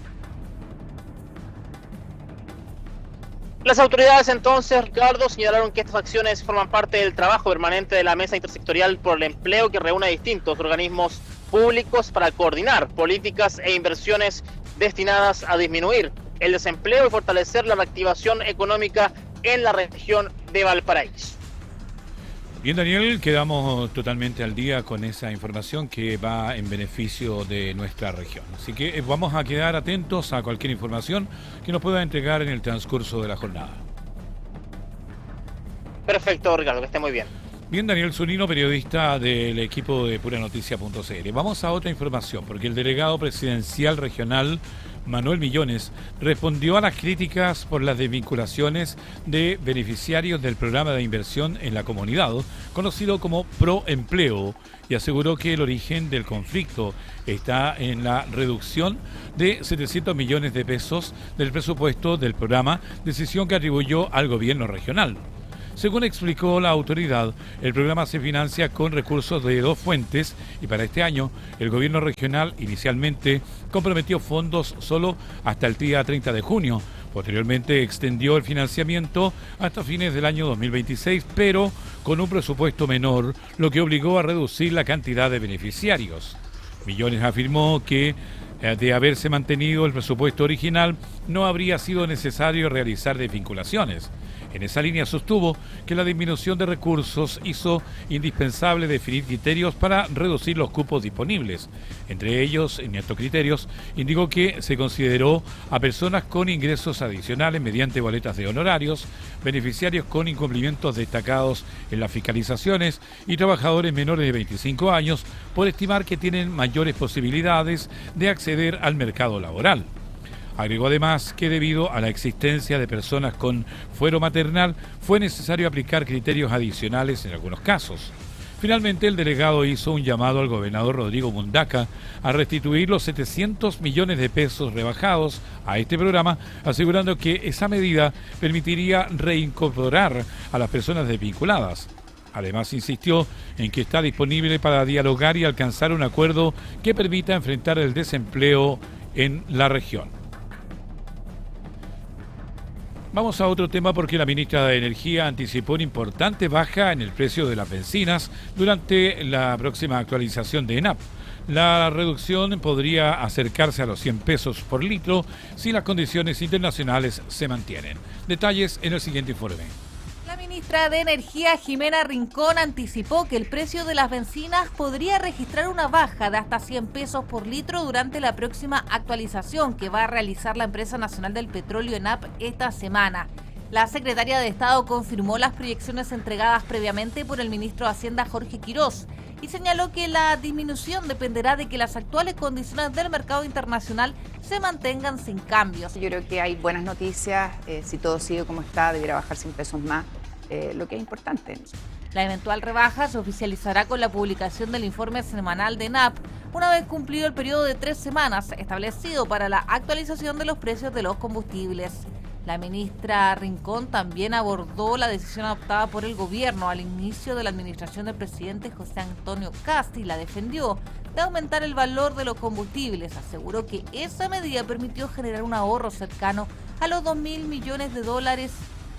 Las autoridades entonces, Ricardo, señalaron que estas acciones forman parte del trabajo permanente de la Mesa Intersectorial por el Empleo que reúne a distintos organismos públicos para coordinar políticas e inversiones destinadas a disminuir el desempleo y fortalecer la reactivación económica en la región de Valparaíso. Bien, Daniel, quedamos totalmente al día con esa información que va en beneficio de nuestra región. Así que vamos a quedar atentos a cualquier información que nos pueda entregar en el transcurso de la jornada. Perfecto, Ricardo, que esté muy bien. Bien, Daniel Zunino, periodista del equipo de Puranoticia.cl. Vamos a otra información, porque el delegado presidencial regional Manuel Millones, respondió a las críticas por las desvinculaciones de beneficiarios del programa de inversión en la comunidad, conocido como Proempleo, y aseguró que el origen del conflicto está en la reducción de 700 millones de pesos del presupuesto del programa, decisión que atribuyó al gobierno regional. Según explicó la autoridad, el programa se financia con recursos de 2 fuentes y para este año el gobierno regional inicialmente comprometió fondos solo hasta el día 30 de junio. Posteriormente extendió el financiamiento hasta fines del año 2026, pero con un presupuesto menor, lo que obligó a reducir la cantidad de beneficiarios. Millones afirmó que de haberse mantenido el presupuesto original, no habría sido necesario realizar desvinculaciones. En esa línea sostuvo que la disminución de recursos hizo indispensable definir criterios para reducir los cupos disponibles. Entre ellos, en estos criterios, indicó que se consideró a personas con ingresos adicionales mediante boletas de honorarios, beneficiarios con incumplimientos destacados en las fiscalizaciones y trabajadores menores de 25 años por estimar que tienen mayores posibilidades de acceder al mercado laboral. Agregó además que debido a la existencia de personas con fuero maternal fue necesario aplicar criterios adicionales en algunos casos. Finalmente, el delegado hizo un llamado al gobernador Rodrigo Mundaca a restituir los 700 millones de pesos rebajados a este programa, asegurando que esa medida permitiría reincorporar a las personas desvinculadas. Además, insistió en que está disponible para dialogar y alcanzar un acuerdo que permita enfrentar el desempleo en la región. Vamos a otro tema porque la ministra de Energía anticipó una importante baja en el precio de las bencinas durante la próxima actualización de ENAP. La reducción podría acercarse a los 100 pesos por litro si las condiciones internacionales se mantienen. Detalles en el siguiente informe. La ministra de Energía, Jimena Rincón, anticipó que el precio de las bencinas podría registrar una baja de hasta 100 pesos por litro durante la próxima actualización que va a realizar la Empresa Nacional del Petróleo ENAP esta semana. La secretaria de Estado confirmó las proyecciones entregadas previamente por el ministro de Hacienda, Jorge Quirós, y señaló que la disminución dependerá de que las actuales condiciones del mercado internacional se mantengan sin cambios. Yo creo que hay buenas noticias, si todo sigue como está, debería bajar 100 pesos más, lo que es importante. La eventual rebaja se oficializará con la publicación del informe semanal de ENAP, una vez cumplido el periodo de 3 semanas establecido para la actualización de los precios de los combustibles. La ministra Rincón también abordó la decisión adoptada por el gobierno al inicio de la administración del presidente José Antonio Kast y la defendió de aumentar el valor de los combustibles. Aseguró que esa medida permitió generar un ahorro cercano a los $2.000 millones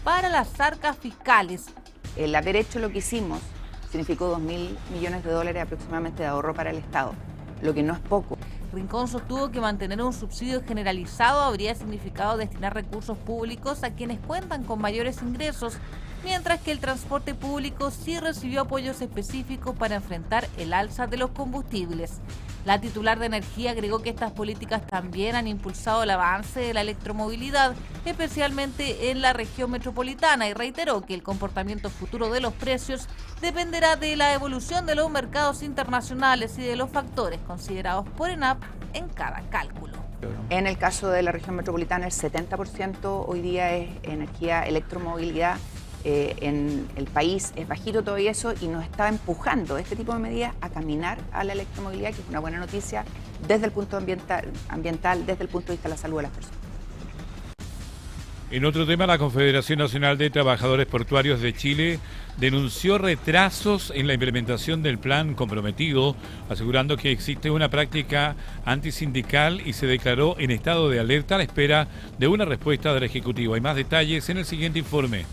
para las arcas fiscales. El haber hecho lo que hicimos significó $2.000 millones aproximadamente de ahorro para el Estado, lo que no es poco. Rincón sostuvo que mantener un subsidio generalizado habría significado destinar recursos públicos a quienes cuentan con mayores ingresos, mientras que el transporte público sí recibió apoyos específicos para enfrentar el alza de los combustibles. La titular de Energía agregó que estas políticas también han impulsado el avance de la electromovilidad, especialmente en la región metropolitana, y reiteró que el comportamiento futuro de los precios dependerá de la evolución de los mercados internacionales y de los factores considerados por ENAP en cada cálculo. En el caso de la región metropolitana, el 70% hoy día es energía, electromovilidad. En el país es bajito todo eso y nos está empujando este tipo de medidas a caminar a la electromovilidad, que es una buena noticia desde el punto ambiental, desde el punto de vista de la salud de las personas. En otro tema, la Confederación Nacional de Trabajadores Portuarios de Chile denunció retrasos en la implementación del plan comprometido, asegurando que existe una práctica antisindical y se declaró en estado de alerta a la espera de una respuesta del Ejecutivo. Hay más detalles en el siguiente informe.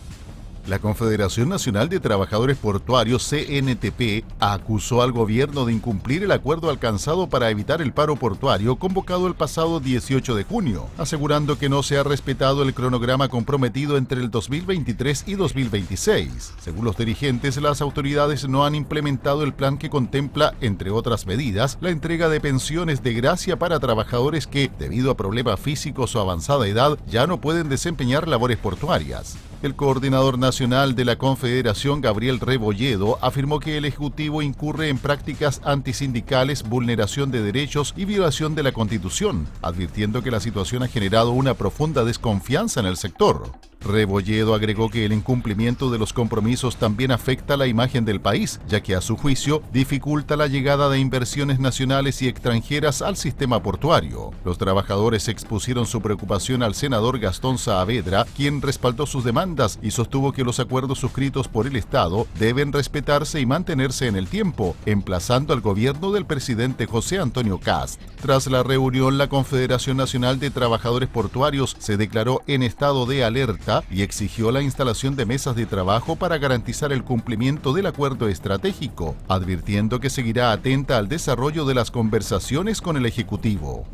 La Confederación Nacional de Trabajadores Portuarios, CNTP, acusó al gobierno de incumplir el acuerdo alcanzado para evitar el paro portuario convocado el pasado 18 de junio, asegurando que no se ha respetado el cronograma comprometido entre el 2023 y 2026. Según los dirigentes, las autoridades no han implementado el plan que contempla, entre otras medidas, la entrega de pensiones de gracia para trabajadores que, debido a problemas físicos o avanzada edad, ya no pueden desempeñar labores portuarias. El coordinador nacional de la Confederación, Gabriel Rebolledo, afirmó que el Ejecutivo incurre en prácticas antisindicales, vulneración de derechos y violación de la Constitución, advirtiendo que la situación ha generado una profunda desconfianza en el sector. Rebolledo agregó que el incumplimiento de los compromisos también afecta la imagen del país, ya que a su juicio dificulta la llegada de inversiones nacionales y extranjeras al sistema portuario. Los trabajadores expusieron su preocupación al senador Gastón Saavedra, quien respaldó sus demandas y sostuvo que los acuerdos suscritos por el Estado deben respetarse y mantenerse en el tiempo, emplazando al gobierno del presidente José Antonio Kast. Tras la reunión, la Confederación Nacional de Trabajadores Portuarios se declaró en estado de alerta y exigió la instalación de mesas de trabajo para garantizar el cumplimiento del acuerdo estratégico, advirtiendo que seguirá atenta al desarrollo de las conversaciones con el Ejecutivo.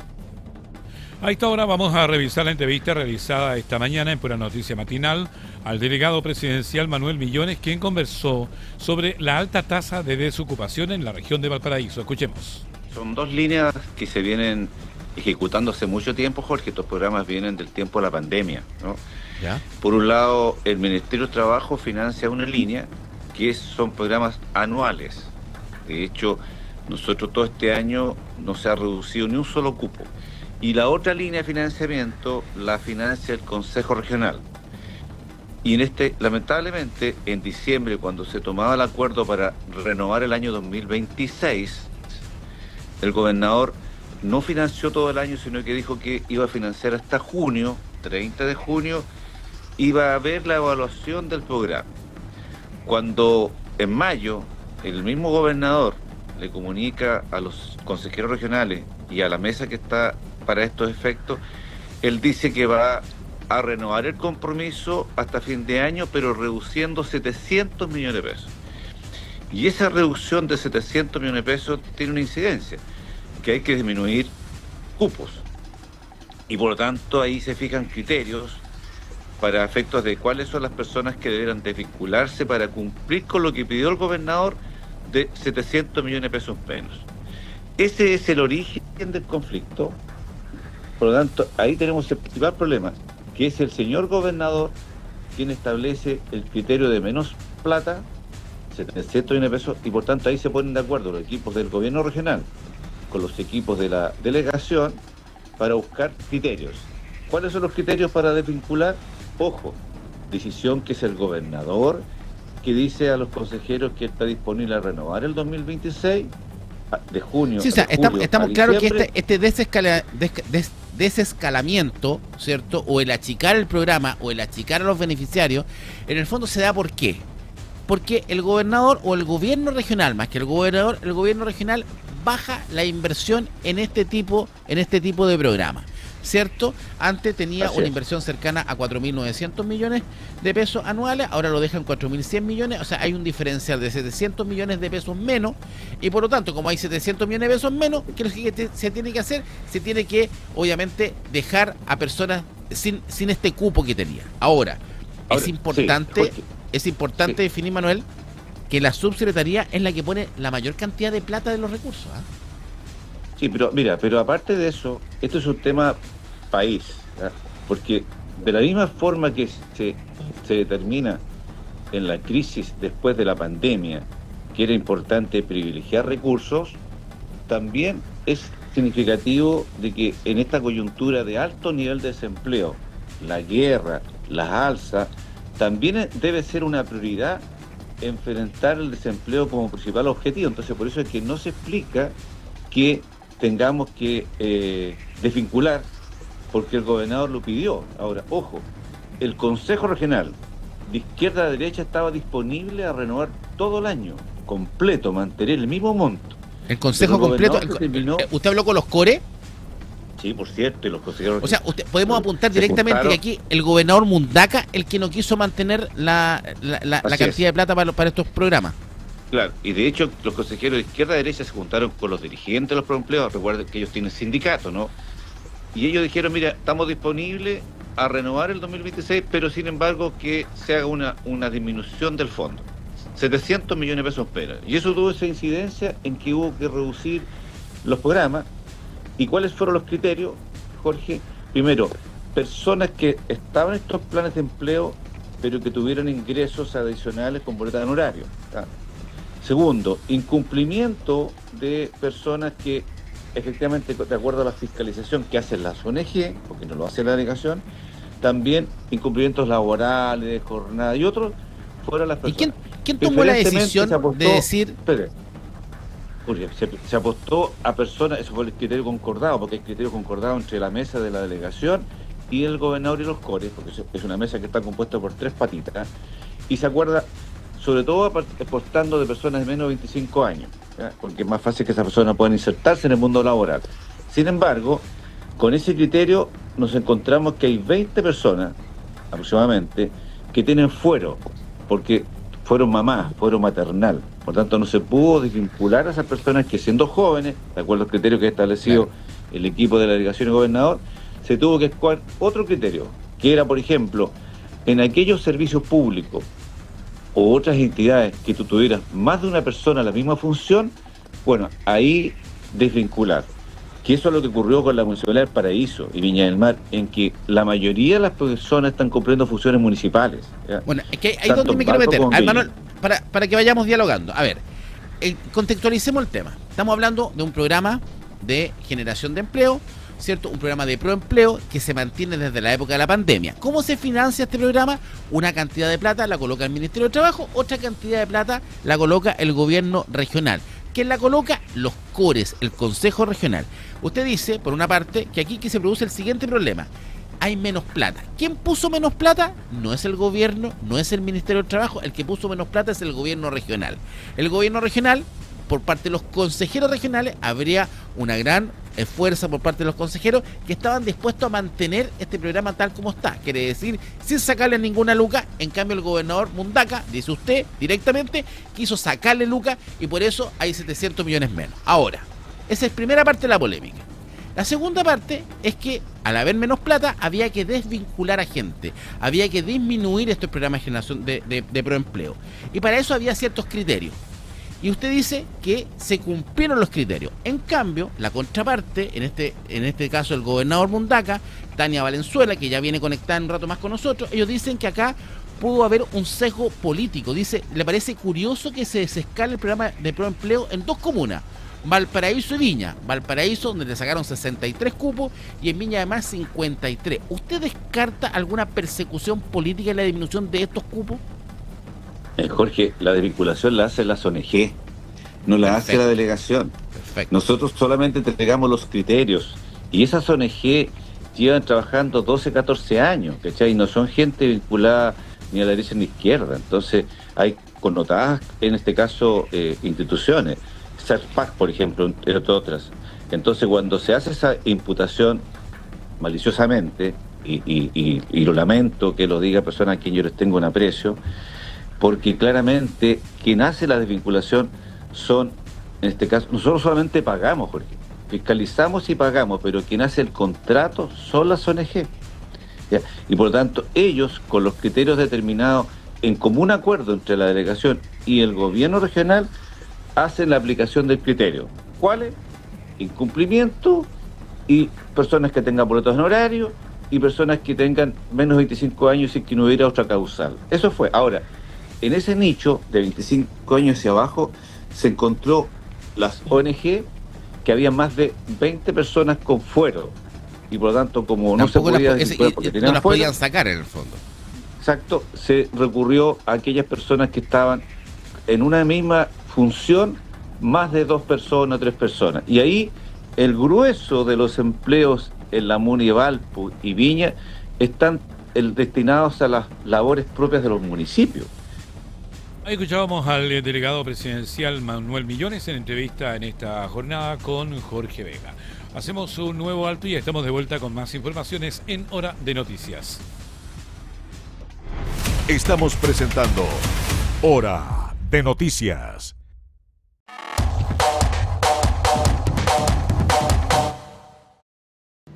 A esta hora vamos a revisar la entrevista realizada esta mañana en Pura Noticia Matinal al delegado presidencial Manuel Millones, quien conversó sobre la alta tasa de desocupación en la región de Valparaíso. Escuchemos. Son dos líneas que se vienen ejecutando hace mucho tiempo, Jorge. Estos programas vienen del tiempo de la pandemia, ¿no? ¿Ya? Por un lado, el Ministerio de Trabajo financia una línea que son programas anuales. De hecho, nosotros todo este año no se ha reducido ni un solo cupo. Y la otra línea de financiamiento la financia el Consejo Regional. Y lamentablemente, en diciembre, cuando se tomaba el acuerdo para renovar el año 2026, el gobernador no financió todo el año, sino que dijo que iba a financiar hasta junio, 30 de junio, iba a haber la evaluación del programa. Cuando en mayo el mismo gobernador le comunica a los consejeros regionales y a la mesa que está para estos efectos, él dice que va a renovar el compromiso hasta fin de año, pero reduciendo 700 millones de pesos. Y esa reducción de 700 millones de pesos tiene una incidencia, que hay que disminuir cupos. Y por lo tanto ahí se fijan criterios para efectos de cuáles son las personas que deberán desvincularse para cumplir con lo que pidió el gobernador de 700 millones de pesos menos. Ese es el origen del conflicto. Por lo tanto, ahí tenemos el principal problema, que es el señor gobernador quien establece el criterio de menos plata, 700 millones de pesos, y por tanto ahí se ponen de acuerdo los equipos del gobierno regional con los equipos de la delegación para buscar criterios. ¿Cuáles son los criterios para desvincular? Ojo, decisión que es el gobernador que dice a los consejeros que está disponible a renovar el 2026 de junio. Sí, o sea, julio, estamos claros que este desescalamiento, ¿cierto? O el achicar el programa o el achicar a los beneficiarios, en el fondo se da ¿por qué? Porque el gobernador o el gobierno regional, más que el gobierno regional baja la inversión en este tipo de programas, ¿cierto? Antes tenía una inversión cercana a 4.900 millones de pesos anuales, ahora lo dejan 4.100 millones, o sea, hay un diferencial de 700 millones de pesos menos, y por lo tanto, como hay 700 millones de pesos menos, ¿qué es lo que se tiene que hacer? Se tiene que, obviamente, dejar a personas sin este cupo que tenía. Ahora es importante definir, Manuel, que la subsecretaría es la que pone la mayor cantidad de plata de los recursos, ¿eh? Sí, pero aparte de eso, esto es un tema país, ¿verdad? Porque de la misma forma que se determina en la crisis después de la pandemia que era importante privilegiar recursos, también es significativo de que en esta coyuntura de alto nivel de desempleo, la guerra, las alzas, también debe ser una prioridad enfrentar el desempleo como principal objetivo. Entonces, por eso es que no se explica que tengamos que desvincular porque el gobernador lo pidió. Ahora, ojo, el Consejo Regional de izquierda a derecha estaba disponible a renovar todo el año, completo, mantener el mismo monto. El Consejo completo, ¿usted habló con los core? Sí, por cierto, y los consejeros... O sea, podemos apuntar directamente que aquí el gobernador Mundaca, el que no quiso mantener la cantidad de plata para estos programas. Claro, y de hecho los consejeros de izquierda a derecha se juntaron con los dirigentes de los proempleados. Recuerden que ellos tienen sindicato, ¿no? Y ellos dijeron, mira, estamos disponibles a renovar el 2026, pero sin embargo que se haga una disminución del fondo. 700 millones de pesos espera. Y eso tuvo esa incidencia en que hubo que reducir los programas. ¿Y cuáles fueron los criterios, Jorge? Primero, personas que estaban en estos planes de empleo pero que tuvieron ingresos adicionales con boleta de honorario. Segundo, incumplimiento de personas que efectivamente, de acuerdo a la fiscalización que hacen las ONG, porque no lo hace la delegación, también incumplimientos laborales, jornada y otros, fueron las personas. ¿Y quién tomó la decisión de decir...? Se apostó a personas, eso fue el criterio concordado, porque hay criterio concordado entre la mesa de la delegación y el gobernador y los cores, porque es una mesa que está compuesta por 3 patitas, y se acuerda sobre todo apostando de personas de menos de 25 años, ¿ya? Porque es más fácil que esas personas puedan insertarse en el mundo laboral. Sin embargo, con ese criterio nos encontramos que hay 20 personas aproximadamente que tienen fuero, porque fueron mamás, fuero maternal. Por tanto, no se pudo desvincular a esas personas que, siendo jóvenes, de acuerdo al criterio que ha establecido el equipo de la delegación y gobernador, se tuvo que escoger otro criterio, que era, por ejemplo, en aquellos servicios públicos o otras entidades que tú tuvieras más de una persona en la misma función, bueno, ahí desvincular. Que eso es lo que ocurrió con la Municipalidad del Paraíso y Viña del Mar, en que la mayoría de las personas están cumpliendo funciones municipales, ¿ya? Bueno, es que ahí es donde me quiero meter. Manuel, para que vayamos dialogando. A ver, contextualicemos el tema. Estamos hablando de un programa de generación de empleo, ¿cierto? Un programa de proempleo que se mantiene desde la época de la pandemia. ¿Cómo se financia este programa? Una cantidad de plata la coloca el Ministerio de Trabajo, otra cantidad de plata la coloca el gobierno regional. ¿Quién la coloca? Los cores, el Consejo Regional. Usted dice, por una parte, que aquí que se produce el siguiente problema. Hay menos plata. ¿Quién puso menos plata? No es el gobierno, no es el Ministerio del Trabajo. El que puso menos plata es el gobierno regional. El gobierno regional, por parte de los consejeros regionales, habría una gran fuerza por parte de los consejeros que estaban dispuestos a mantener este programa tal como está. Quiere decir, sin sacarle ninguna luca. En cambio, el gobernador Mundaca, dice usted directamente, quiso sacarle luca y por eso hay 700 millones menos. Ahora, esa es primera parte de la polémica. La segunda parte es que al haber menos plata había que desvincular a gente, había que disminuir estos programas de generación de proempleo, y para eso había ciertos criterios. Y usted dice que se cumplieron los criterios. En cambio, la contraparte, en este caso el gobernador Mundaca, Tania Valenzuela, que ya viene conectada en un rato más con nosotros, ellos dicen que acá pudo haber un sesgo político. Dice, le parece curioso que se desescale el programa de proempleo en 2 comunas, Valparaíso y Viña. Valparaíso, donde le sacaron 63 cupos, y en Viña además 53. ¿Usted descarta alguna persecución política en la disminución de estos cupos? Jorge, la desvinculación la hace las ONG, no la hace la delegación. Perfecto. Nosotros solamente entregamos los criterios y esas ONG llevan trabajando 12, 14 años, ¿cachai? No son gente vinculada ni a la derecha ni a la izquierda. Entonces hay connotadas, en este caso, instituciones. SERPAC, por ejemplo, entre otras. Entonces, cuando se hace esa imputación maliciosamente, y lo lamento que lo diga personas a quien yo les tengo un aprecio, porque claramente quien hace la desvinculación son, en este caso, nosotros solamente pagamos, Jorge, fiscalizamos y pagamos, pero quien hace el contrato son las ONG. ¿Ya? Y por lo tanto, ellos, con los criterios determinados en común acuerdo entre la delegación y el gobierno regional, hacen la aplicación del criterio. ¿Cuáles? Incumplimiento y personas que tengan boletos en horario y personas que tengan menos de 25 años y que no hubiera otra causal. Eso fue. Ahora, en ese nicho de 25 años hacia abajo se encontró las ONG que había más de 20 personas con fuero y por lo tanto como no se podía no las podían sacar en el fondo. Exacto, se recurrió a aquellas personas que estaban en una misma función, más de 2 personas, 3 personas, y ahí el grueso de los empleos en la Muni de Valpo y Viña están destinados a las labores propias de los municipios. Ahí escuchábamos al delegado presidencial Manuel Millones en entrevista en esta jornada con Jorge Vega. Hacemos un nuevo alto y estamos de vuelta con más informaciones en Hora de Noticias. Estamos presentando Hora de Noticias.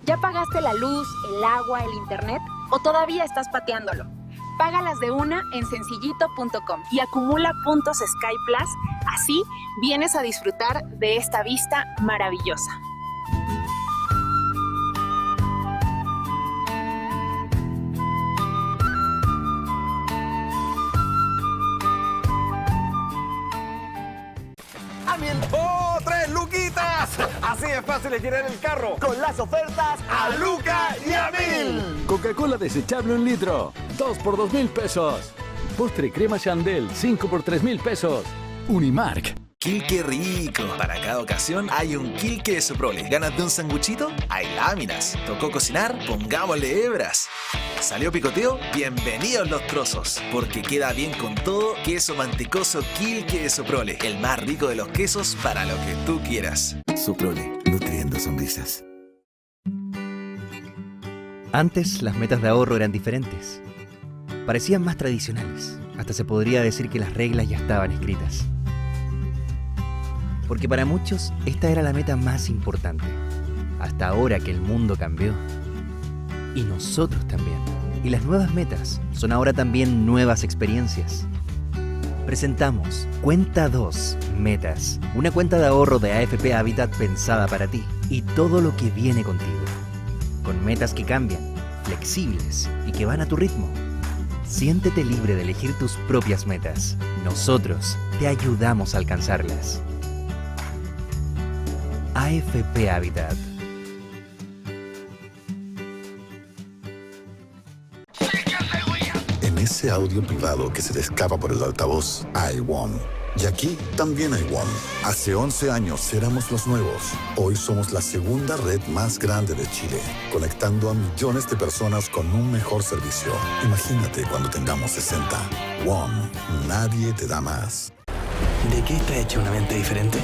¿Ya pagaste la luz, el agua, el internet? ¿O todavía estás pateándolo? Págalas de una en sencillito.com y acumula puntos Sky Plus. Así vienes a disfrutar de esta vista maravillosa. a 1000. ¡Oh, 3 luquitas! Así es fácil girar el carro. Con las ofertas a Luca y a 1000. Coca-Cola desechable 1 litro, 2 por 2.000 pesos. Postre crema Chandel, 5 por 3.000 pesos. Unimark. ¡Qué rico! Para cada ocasión hay un Kill Queso Prole. ¿Ganas de un sanguchito? Hay láminas. ¿Tocó cocinar? Pongámosle hebras. ¿Salió picoteo? Bienvenidos los trozos. Porque queda bien con todo. Queso mantecoso Kill Queso Prole. El más rico de los quesos para lo que tú quieras. Soprole, nutriendo sonrisas. Antes las metas de ahorro eran diferentes. Parecían más tradicionales. Hasta se podría decir que las reglas ya estaban escritas. Porque para muchos esta era la meta más importante. Hasta ahora que el mundo cambió. Y nosotros también. Y las nuevas metas son ahora también nuevas experiencias. Presentamos Cuenta 2 Metas. Una cuenta de ahorro de AFP Habitat pensada para ti y todo lo que viene contigo. Con metas que cambian, flexibles y que van a tu ritmo. Siéntete libre de elegir tus propias metas. Nosotros te ayudamos a alcanzarlas. AFP Habitat. En ese audio privado que se te escapa por el altavoz, hay WOM. Y aquí también hay WOM. Hace 11 años éramos los nuevos. Hoy somos la segunda red más grande de Chile, conectando a millones de personas con un mejor servicio. Imagínate cuando tengamos 60. WOM. Nadie te da más. ¿De qué está hecha una mente diferente?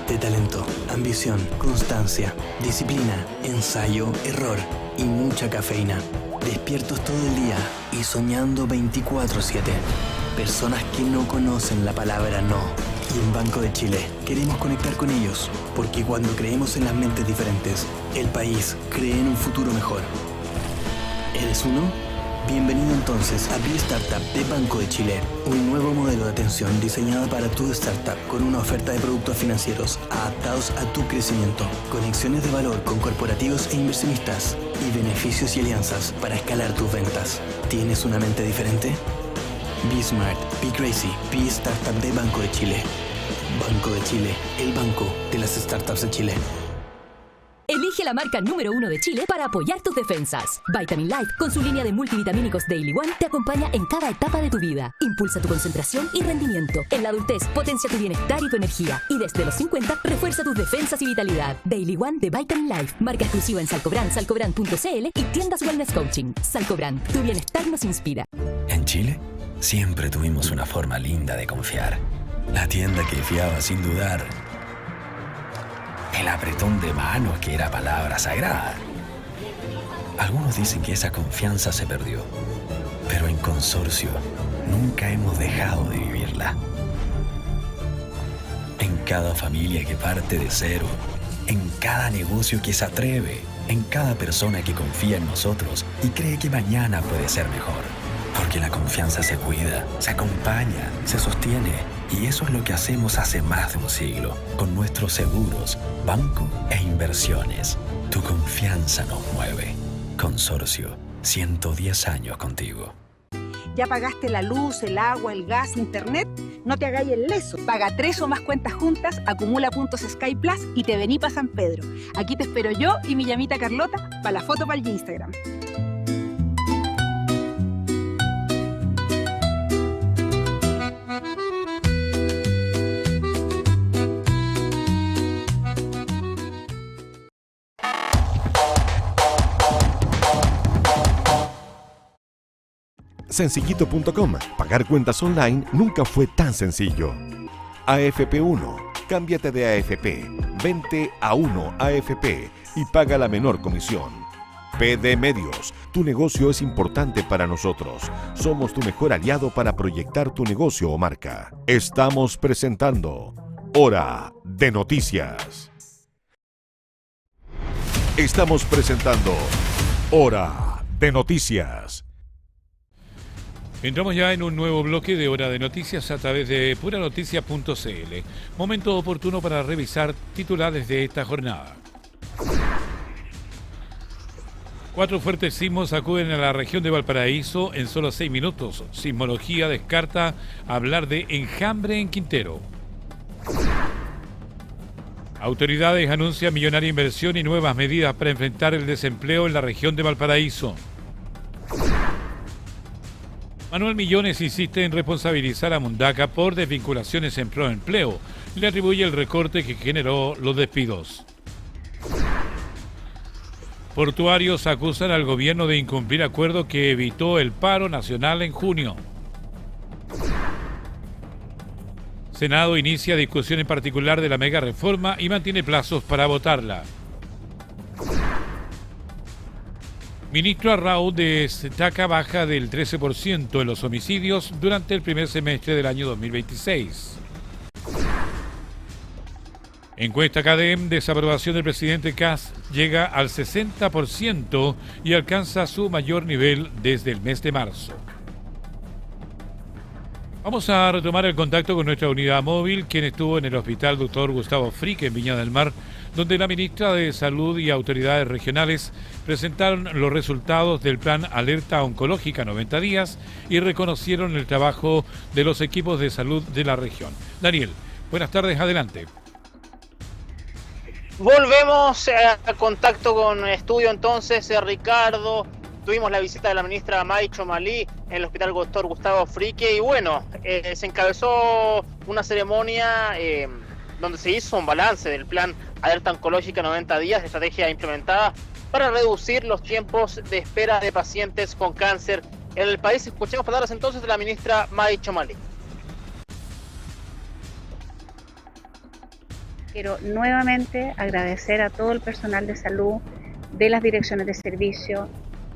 De talento, ambición, constancia, disciplina, ensayo, error y mucha cafeína. Despiertos todo el día y soñando 24/7. Personas que no conocen la palabra no. Y en Banco de Chile queremos conectar con ellos, porque cuando creemos en las mentes diferentes, el país cree en un futuro mejor. ¿Eres uno? Bienvenido entonces a B-Startup de Banco de Chile, un nuevo modelo de atención diseñado para tu startup con una oferta de productos financieros adaptados a tu crecimiento, conexiones de valor con corporativos e inversionistas y beneficios y alianzas para escalar tus ventas. ¿Tienes una mente diferente? Be Smart, Be Crazy, B-Startup de Banco de Chile. Banco de Chile, el banco de las startups de Chile. Elige la marca número 1 de Chile para apoyar tus defensas. Vitamin Life, con su línea de multivitamínicos Daily One, te acompaña en cada etapa de tu vida. Impulsa tu concentración y rendimiento. En la adultez, potencia tu bienestar y tu energía. Y desde los 50, refuerza tus defensas y vitalidad. Daily One de Vitamin Life. Marca exclusiva en Salcobrand, salcobrand.cl y tiendas Wellness Coaching. Salcobrand, tu bienestar nos inspira. En Chile, siempre tuvimos una forma linda de confiar. La tienda que fiaba sin dudar. El apretón de manos que era palabra sagrada. Algunos dicen que esa confianza se perdió, pero en Consorcio nunca hemos dejado de vivirla. En cada familia que parte de cero, en cada negocio que se atreve, en cada persona que confía en nosotros y cree que mañana puede ser mejor. Porque la confianza se cuida, se acompaña, se sostiene. Y eso es lo que hacemos hace más de un siglo, con nuestros seguros, banco e inversiones. Tu confianza nos mueve. Consorcio, 110 años contigo. ¿Ya pagaste la luz, el agua, el gas, internet? No te hagáis el leso. Paga 3 o más cuentas juntas, acumula puntos Sky Plus y te vení para San Pedro. Aquí te espero yo y mi llamita Carlota para la foto para el Instagram. Sencillito.com. Pagar cuentas online nunca fue tan sencillo. AFP1. Cámbiate de AFP. Vente a 1 AFP y paga la menor comisión. PD Medios. Tu negocio es importante para nosotros. Somos tu mejor aliado para proyectar tu negocio o marca. Estamos presentando Hora de Noticias. Estamos presentando Hora de Noticias. Entramos ya en un nuevo bloque de Hora de Noticias a través de puranoticias.cl. Momento oportuno para revisar titulares de esta jornada. 4 fuertes sismos sacuden a la región de Valparaíso en solo 6 minutos. Sismología descarta hablar de enjambre en Quintero. Autoridades anuncian millonaria inversión y nuevas medidas para enfrentar el desempleo en la región de Valparaíso. Manuel Millones insiste en responsabilizar a Mundaca por desvinculaciones en Proempleo. Le atribuye el recorte que generó los despidos. Portuarios acusan al gobierno de incumplir acuerdo que evitó el paro nacional en junio. Senado inicia discusión en particular de la mega reforma y mantiene plazos para votarla. Ministro Arrau destaca baja del 13% en los homicidios durante el primer semestre del año 2026. Encuesta CADEM, desaprobación del presidente Kast llega al 60% y alcanza su mayor nivel desde el mes de marzo. Vamos a retomar el contacto con nuestra unidad móvil, quien estuvo en el Hospital Dr. Gustavo Frick en Viña del Mar, donde la ministra de Salud y autoridades regionales presentaron los resultados del plan Alerta Oncológica 90 días y reconocieron el trabajo de los equipos de salud de la región. Daniel, buenas tardes, adelante. Volvemos a contacto con estudio entonces, Ricardo. Tuvimos la visita de la ministra May Chomalí en el Hospital Dr. Gustavo Frick y bueno, se encabezó una ceremonia donde se hizo un balance del plan Alerta Oncológica 90 días, estrategia implementada para reducir los tiempos de espera de pacientes con cáncer en el país. Escuchemos palabras entonces de la ministra May Chomalí. Quiero nuevamente agradecer a todo el personal de salud, de las direcciones de servicio,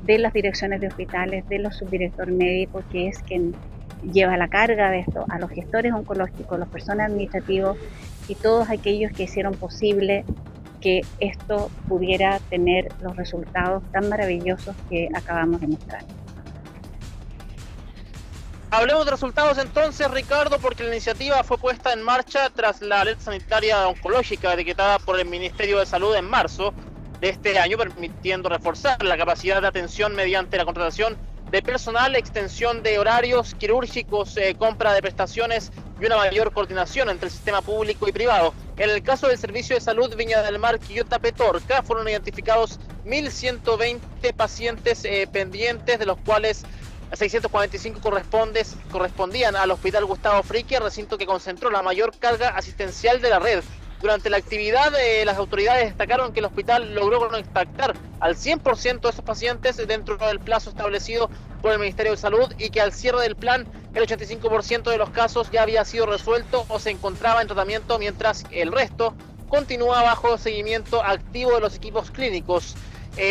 de las direcciones de hospitales, de los subdirectores médicos, que es quien lleva la carga de esto, a los gestores oncológicos, los personal administrativos y todos aquellos que hicieron posible que esto pudiera tener los resultados tan maravillosos que acabamos de mostrar. Hablemos de resultados entonces, Ricardo, porque la iniciativa fue puesta en marcha tras la alerta sanitaria oncológica decretada por el Ministerio de Salud en marzo de este año, permitiendo reforzar la capacidad de atención mediante la contratación de personal, extensión de horarios quirúrgicos, compra de prestaciones y una mayor coordinación entre el sistema público y privado. En el caso del Servicio de Salud Viña del Mar, Quillota, Petorca, fueron identificados 1.120 pacientes pendientes, de los cuales 645 correspondían al Hospital Gustavo Frick, recinto que concentró la mayor carga asistencial de la red. Durante la actividad, las autoridades destacaron que el hospital logró contactar al 100% de esos pacientes dentro del plazo establecido por el Ministerio de Salud y que al cierre del plan el 85% de los casos ya había sido resuelto o se encontraba en tratamiento, mientras el resto continúa bajo seguimiento activo de los equipos clínicos.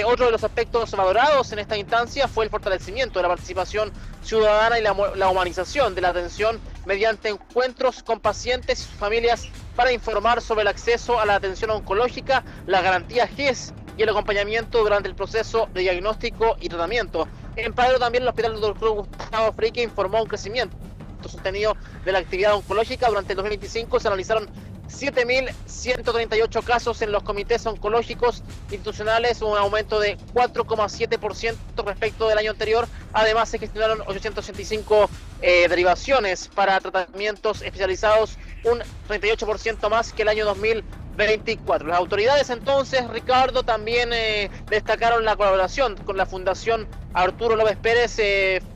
Otro de los aspectos valorados en esta instancia fue el fortalecimiento de la participación ciudadana y la humanización de la atención mediante encuentros con pacientes y sus familias para informar sobre el acceso a la atención oncológica, la garantía GES y el acompañamiento durante el proceso de diagnóstico y tratamiento. En paralelo también el Hospital Dr. Gustavo Frick informó un crecimiento sostenido de la actividad oncológica. Durante el 2025 se analizaron 7.138 casos en los comités oncológicos institucionales, un aumento de 4,7% respecto del año anterior. Además, se gestionaron 885 derivaciones para tratamientos especializados, un 38% más que el año 2024. Las autoridades entonces, Ricardo, también destacaron la colaboración con la Fundación Arturo López Pérez,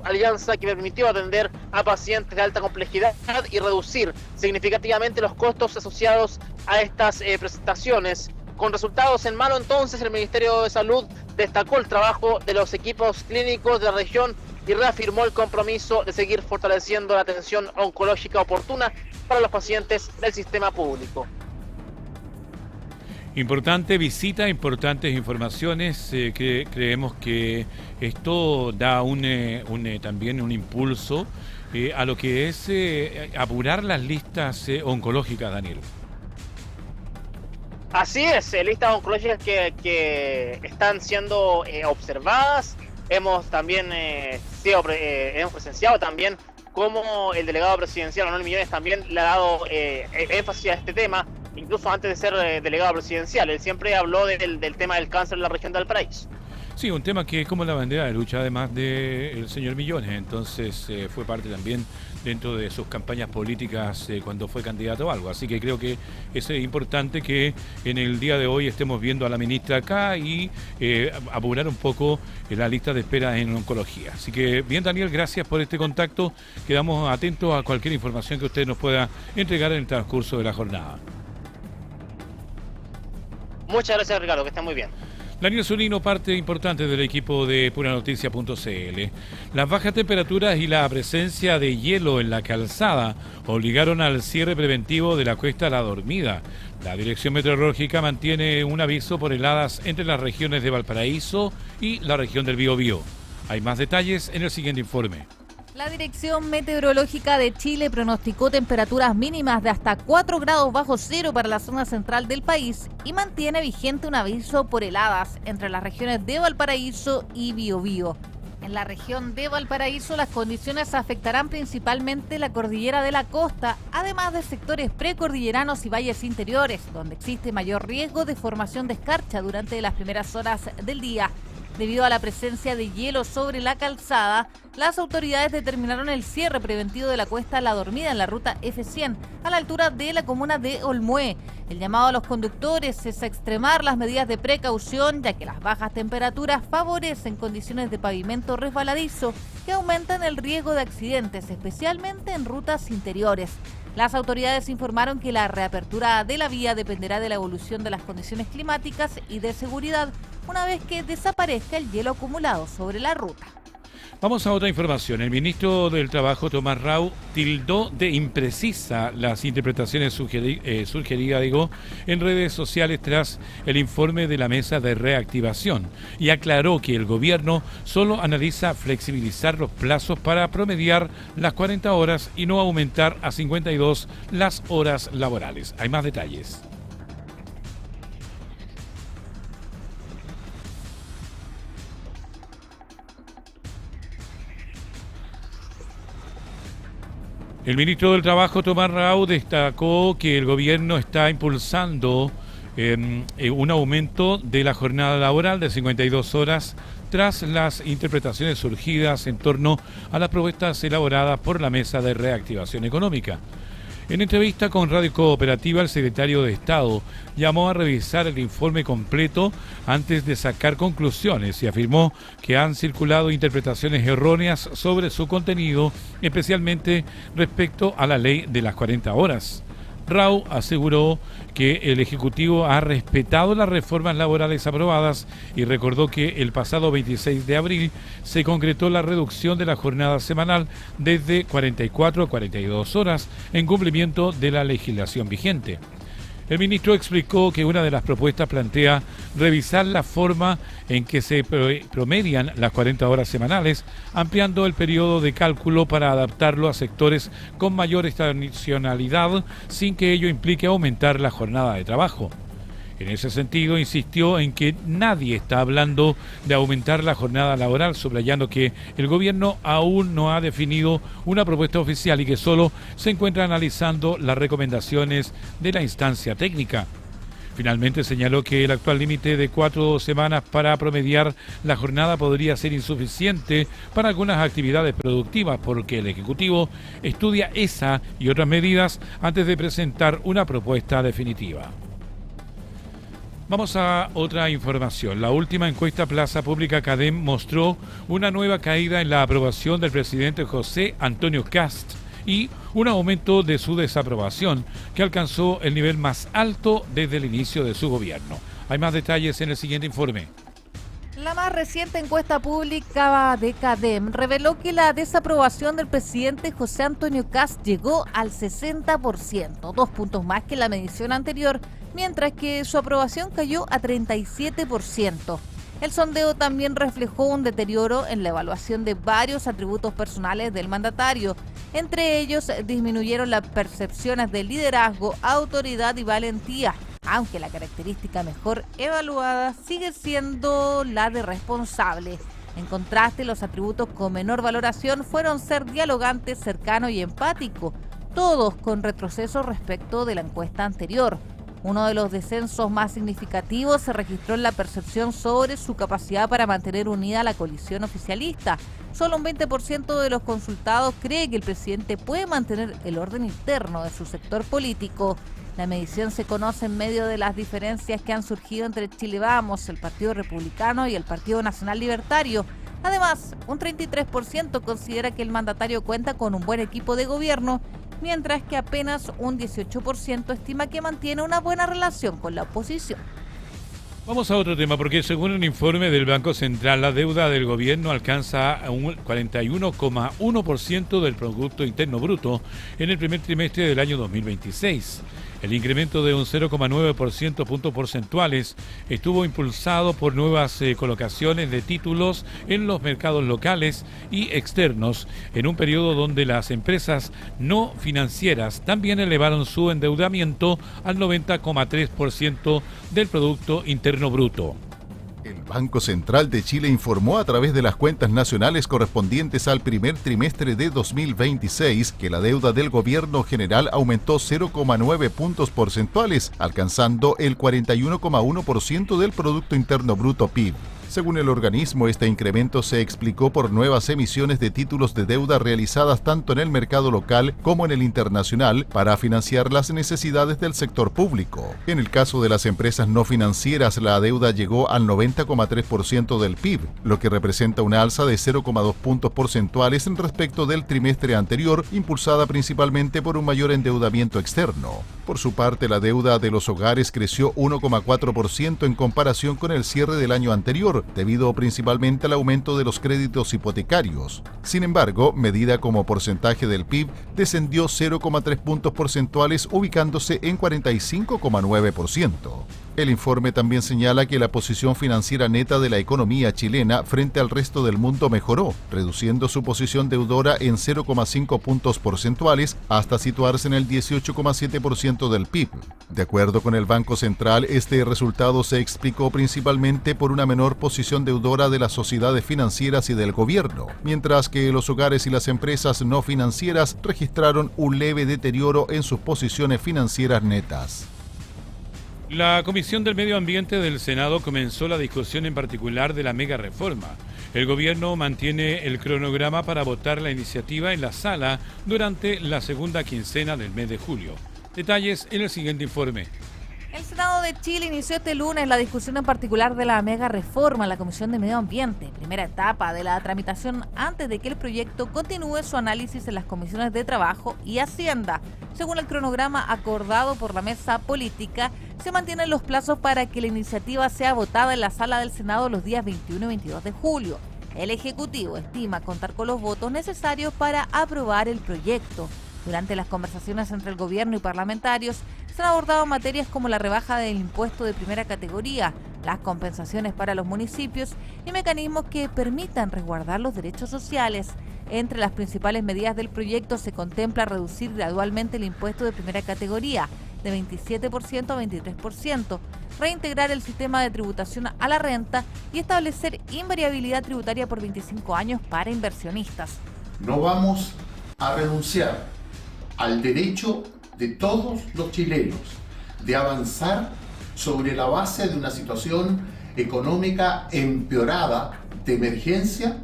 alianza que permitió atender a pacientes de alta complejidad y reducir significativamente los costos asociados a estas prestaciones. Con resultados en mano entonces, el Ministerio de Salud destacó el trabajo de los equipos clínicos de la región y reafirmó el compromiso de seguir fortaleciendo la atención oncológica oportuna para los pacientes del sistema público. Importante visita, importantes informaciones. Que creemos que esto da también un impulso a lo que es apurar las listas oncológicas, Daniel. Así es, listas oncológicas que están siendo observadas. Hemos también hemos presenciado también cómo el delegado presidencial Manuel Millones también le ha dado énfasis a este tema, incluso antes de ser delegado presidencial. Él siempre habló del tema del cáncer en la región de Valparaíso. Sí, un tema que es como la bandera de lucha además del señor Millones, entonces fue parte también dentro de sus campañas políticas cuando fue candidato o algo. Así que creo que es importante que en el día de hoy estemos viendo a la ministra acá y apurar un poco la lista de espera en oncología. Así que bien, Daniel, gracias por este contacto. Quedamos atentos a cualquier información que usted nos pueda entregar en el transcurso de la jornada. Muchas gracias, Ricardo, que está muy bien. Daniel Zunino, parte importante del equipo de Puranoticia.cl. Las bajas temperaturas y la presencia de hielo en la calzada obligaron al cierre preventivo de la Cuesta La Dormida. La Dirección Meteorológica mantiene un aviso por heladas entre las regiones de Valparaíso y la región del Biobío. Hay más detalles en el siguiente informe. La Dirección Meteorológica de Chile pronosticó temperaturas mínimas de hasta 4 grados bajo cero para la zona central del país y mantiene vigente un aviso por heladas entre las regiones de Valparaíso y Biobío. En la región de Valparaíso las condiciones afectarán principalmente la cordillera de la costa, además de sectores precordilleranos y valles interiores, donde existe mayor riesgo de formación de escarcha durante las primeras horas del día. Debido a la presencia de hielo sobre la calzada, las autoridades determinaron el cierre preventivo de la Cuesta La Dormida en la ruta F100, a la altura de la comuna de Olmué. El llamado a los conductores es a extremar las medidas de precaución, ya que las bajas temperaturas favorecen condiciones de pavimento resbaladizo que aumentan el riesgo de accidentes, especialmente en rutas interiores. Las autoridades informaron que la reapertura de la vía dependerá de la evolución de las condiciones climáticas y de seguridad una vez que desaparezca el hielo acumulado sobre la ruta. Vamos a otra información. El ministro del Trabajo, Tomás Rau, tildó de imprecisa las interpretaciones sugeridas en redes sociales tras el informe de la mesa de reactivación y aclaró que el gobierno solo analiza flexibilizar los plazos para promediar las 40 horas y no aumentar a 52 las horas laborales. Hay más detalles. El ministro del Trabajo, Tomás Rau, destacó que el gobierno está impulsando un aumento de la jornada laboral de 52 horas tras las interpretaciones surgidas en torno a las propuestas elaboradas por la Mesa de Reactivación Económica. En entrevista con Radio Cooperativa, el secretario de Estado llamó a revisar el informe completo antes de sacar conclusiones y afirmó que han circulado interpretaciones erróneas sobre su contenido, especialmente respecto a la ley de las 40 horas. Rau aseguró que el Ejecutivo ha respetado las reformas laborales aprobadas y recordó que el pasado 26 de abril se concretó la reducción de la jornada semanal desde 44 a 42 horas en cumplimiento de la legislación vigente. El ministro explicó que una de las propuestas plantea revisar la forma en que se promedian las 40 horas semanales, ampliando el periodo de cálculo para adaptarlo a sectores con mayor estacionalidad sin que ello implique aumentar la jornada de trabajo. En ese sentido, insistió en que nadie está hablando de aumentar la jornada laboral, subrayando que el gobierno aún no ha definido una propuesta oficial y que solo se encuentra analizando las recomendaciones de la instancia técnica. Finalmente señaló que el actual límite de 4 semanas para promediar la jornada podría ser insuficiente para algunas actividades productivas, porque el Ejecutivo estudia esa y otras medidas antes de presentar una propuesta definitiva. Vamos a otra información. La última encuesta Plaza Pública CADEM mostró una nueva caída en la aprobación del presidente José Antonio Kast y un aumento de su desaprobación, que alcanzó el nivel más alto desde el inicio de su gobierno. Hay más detalles en el siguiente informe. La más reciente encuesta pública de CADEM reveló que la desaprobación del presidente José Antonio Kast llegó al 60%, 2 puntos más que la medición anterior, mientras que su aprobación cayó a 37%. El sondeo también reflejó un deterioro en la evaluación de varios atributos personales del mandatario. Entre ellos, disminuyeron las percepciones de liderazgo, autoridad y valentía, aunque la característica mejor evaluada sigue siendo la de responsable. En contraste, los atributos con menor valoración fueron ser dialogante, cercano y empático, todos con retroceso respecto de la encuesta anterior. Uno de los descensos más significativos se registró en la percepción sobre su capacidad para mantener unida la coalición oficialista. Solo un 20% de los consultados cree que el presidente puede mantener el orden interno de su sector político. La medición se conoce en medio de las diferencias que han surgido entre Chile Vamos, el Partido Republicano y el Partido Nacional Libertario. Además, un 33% considera que el mandatario cuenta con un buen equipo de gobierno, mientras que apenas un 18% estima que mantiene una buena relación con la oposición. Vamos a otro tema, porque según un informe del Banco Central, la deuda del gobierno alcanza un 41,1% del Producto Interno Bruto en el primer trimestre del año 2026. El incremento de un 0,9% puntos porcentuales estuvo impulsado por nuevas colocaciones de títulos en los mercados locales y externos, en un periodo donde las empresas no financieras también elevaron su endeudamiento al 90,3% del Producto Interno Bruto. El Banco Central de Chile informó a través de las cuentas nacionales correspondientes al primer trimestre de 2026 que la deuda del gobierno general aumentó 0,9 puntos porcentuales, alcanzando el 41,1% del Producto Interno Bruto PIB. Según el organismo, este incremento se explicó por nuevas emisiones de títulos de deuda realizadas tanto en el mercado local como en el internacional para financiar las necesidades del sector público. En el caso de las empresas no financieras, la deuda llegó al 90,3% del PIB, lo que representa una alza de 0,2 puntos porcentuales respecto del trimestre anterior, impulsada principalmente por un mayor endeudamiento externo. Por su parte, la deuda de los hogares creció 1,4% en comparación con el cierre del año anterior, debido principalmente al aumento de los créditos hipotecarios. Sin embargo, medida como porcentaje del PIB, descendió 0,3 puntos porcentuales, ubicándose en 45,9%. El informe también señala que la posición financiera neta de la economía chilena frente al resto del mundo mejoró, reduciendo su posición deudora en 0,5 puntos porcentuales hasta situarse en el 18,7% del PIB. De acuerdo con el Banco Central, este resultado se explicó principalmente por una menor posición deudora de las sociedades financieras y del gobierno, mientras que los hogares y las empresas no financieras registraron un leve deterioro en sus posiciones financieras netas. La Comisión del Medio Ambiente del Senado comenzó la discusión en particular de la mega reforma. El gobierno mantiene el cronograma para votar la iniciativa en la sala durante la segunda quincena del mes de julio. Detalles en el siguiente informe. El Senado de Chile inició este lunes la discusión en particular de la mega reforma en la Comisión de Medio Ambiente, primera etapa de la tramitación antes de que el proyecto continúe su análisis en las comisiones de Trabajo y Hacienda. Según el cronograma acordado por la mesa política, se mantienen los plazos para que la iniciativa sea votada en la sala del Senado los días 21 y 22 de julio. El Ejecutivo estima contar con los votos necesarios para aprobar el proyecto. Durante las conversaciones entre el gobierno y parlamentarios, se han abordado materias como la rebaja del impuesto de primera categoría, las compensaciones para los municipios y mecanismos que permitan resguardar los derechos sociales. Entre las principales medidas del proyecto se contempla reducir gradualmente el impuesto de primera categoría, de 27% a 23%, reintegrar el sistema de tributación a la renta y establecer invariabilidad tributaria por 25 años para inversionistas. No vamos a renunciar al derecho de todos los chilenos de avanzar sobre la base de una situación económica empeorada de emergencia,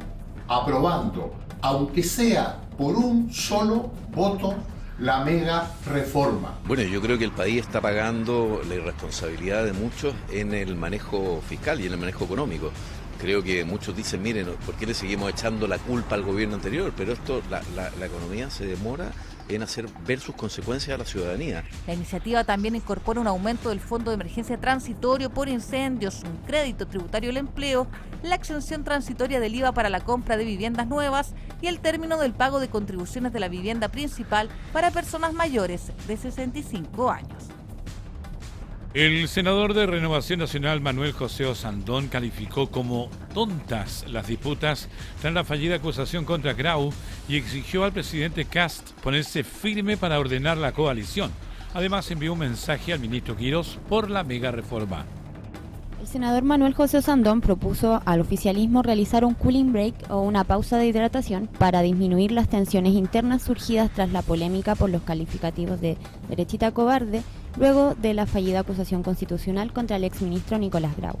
aprobando, aunque sea por un solo voto, la mega reforma. Bueno, yo creo que el país está pagando la irresponsabilidad de muchos en el manejo fiscal y en el manejo económico. Creo que muchos dicen, miren, ¿por qué le seguimos echando la culpa al gobierno anterior? Pero esto, la economía se demora en hacer ver sus consecuencias a la ciudadanía. La iniciativa también incorpora un aumento del Fondo de Emergencia Transitorio por incendios, un crédito tributario al empleo, la exención transitoria del IVA para la compra de viviendas nuevas y el término del pago de contribuciones de la vivienda principal para personas mayores de 65 años. El senador de Renovación Nacional, Manuel José Osandón, calificó como tontas las disputas tras la fallida acusación contra Grau y exigió al presidente Kast ponerse firme para ordenar la coalición. Además, envió un mensaje al ministro Quirós por la mega reforma. El senador Manuel José Osandón propuso al oficialismo realizar un cooling break o una pausa de hidratación para disminuir las tensiones internas surgidas tras la polémica por los calificativos de derechita cobarde luego de la fallida acusación constitucional contra el exministro Nicolás Grau.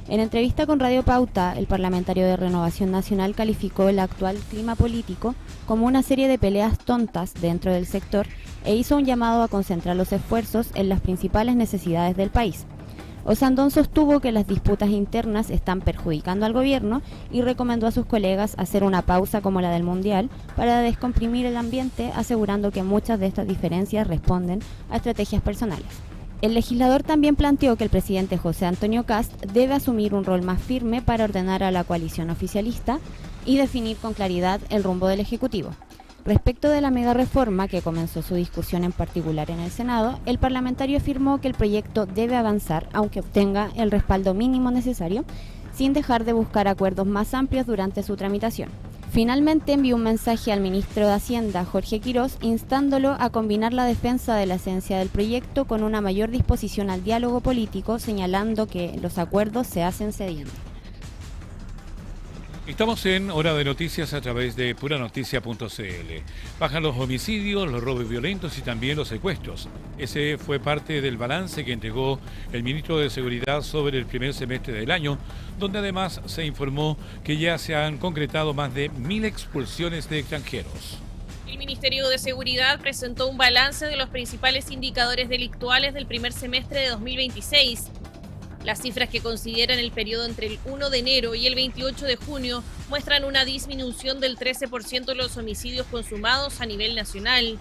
En entrevista con Radio Pauta, el parlamentario de Renovación Nacional calificó el actual clima político como una serie de peleas tontas dentro del sector e hizo un llamado a concentrar los esfuerzos en las principales necesidades del país. Osandón sostuvo que las disputas internas están perjudicando al gobierno y recomendó a sus colegas hacer una pausa como la del Mundial para descomprimir el ambiente, asegurando que muchas de estas diferencias responden a estrategias personales. El legislador también planteó que el presidente José Antonio Kast debe asumir un rol más firme para ordenar a la coalición oficialista y definir con claridad el rumbo del Ejecutivo. Respecto de la mega reforma que comenzó su discusión en particular en el Senado, el parlamentario afirmó que el proyecto debe avanzar aunque obtenga el respaldo mínimo necesario, sin dejar de buscar acuerdos más amplios durante su tramitación. Finalmente envió un mensaje al ministro de Hacienda, Jorge Quirós, instándolo a combinar la defensa de la esencia del proyecto con una mayor disposición al diálogo político, señalando que los acuerdos se hacen cediendo. Estamos en Hora de Noticias a través de puranoticia.cl. Bajan los homicidios, los robos violentos y también los secuestros. Ese fue parte del balance que entregó el ministro de Seguridad sobre el primer semestre del año, donde además se informó que ya se han concretado más de 1.000 expulsiones de extranjeros. El Ministerio de Seguridad presentó un balance de los principales indicadores delictuales del primer semestre de 2026. Las cifras que consideran el periodo entre el 1 de enero y el 28 de junio muestran una disminución del 13% de los homicidios consumados a nivel nacional.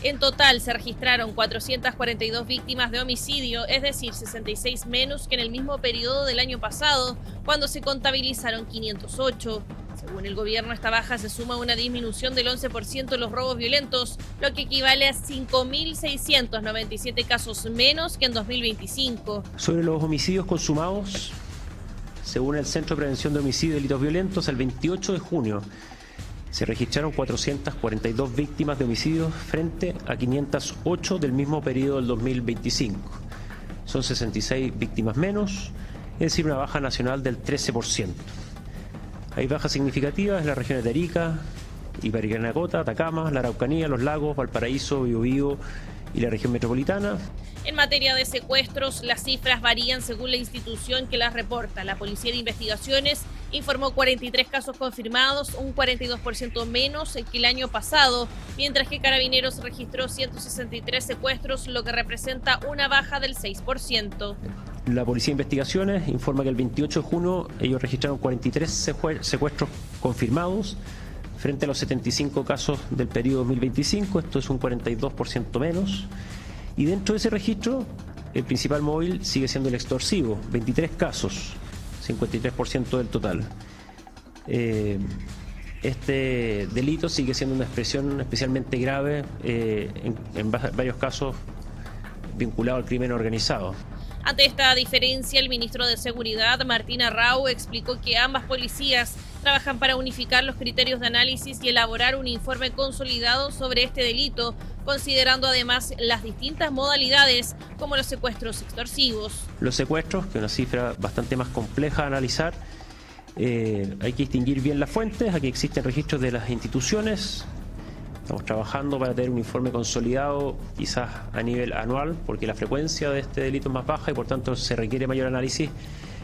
En total se registraron 442 víctimas de homicidio, es decir, 66 menos que en el mismo periodo del año pasado, cuando se contabilizaron 508. Según el gobierno, esta baja se suma a una disminución del 11% de los robos violentos, lo que equivale a 5.697 casos menos que en 2025. Sobre los homicidios consumados, según el Centro de Prevención de Homicidios y Delitos Violentos, el 28 de junio se registraron 442 víctimas de homicidios frente a 508 del mismo periodo del 2025. Son 66 víctimas menos, es decir, una baja nacional del 13%. Hay bajas significativas en las regiones de Arica, Parinacota, Atacama, la Araucanía, Los Lagos, Valparaíso, Biobío y la región metropolitana. En materia de secuestros, las cifras varían según la institución que las reporta. La Policía de Investigaciones informó 43 casos confirmados, un 42% menos que el año pasado, mientras que Carabineros registró 163 secuestros, lo que representa una baja del 6%. La Policía de Investigaciones informa que el 28 de junio ellos registraron 43 secuestros confirmados frente a los 75 casos del periodo 2025, esto es un 42% menos. Y dentro de ese registro, el principal móvil sigue siendo el extorsivo, 23 casos, 53% del total. Este delito sigue siendo una expresión especialmente grave en varios casos vinculado al crimen organizado. Ante esta diferencia, el ministro de Seguridad, Martín Arrau, explicó que ambas policías trabajan para unificar los criterios de análisis y elaborar un informe consolidado sobre este delito, considerando además las distintas modalidades como los secuestros extorsivos. Los secuestros, que es una cifra bastante más compleja de analizar, hay que distinguir bien las fuentes. Aquí existen registros de las instituciones. Estamos trabajando para tener un informe consolidado, quizás a nivel anual, porque la frecuencia de este delito es más baja y por tanto se requiere mayor análisis,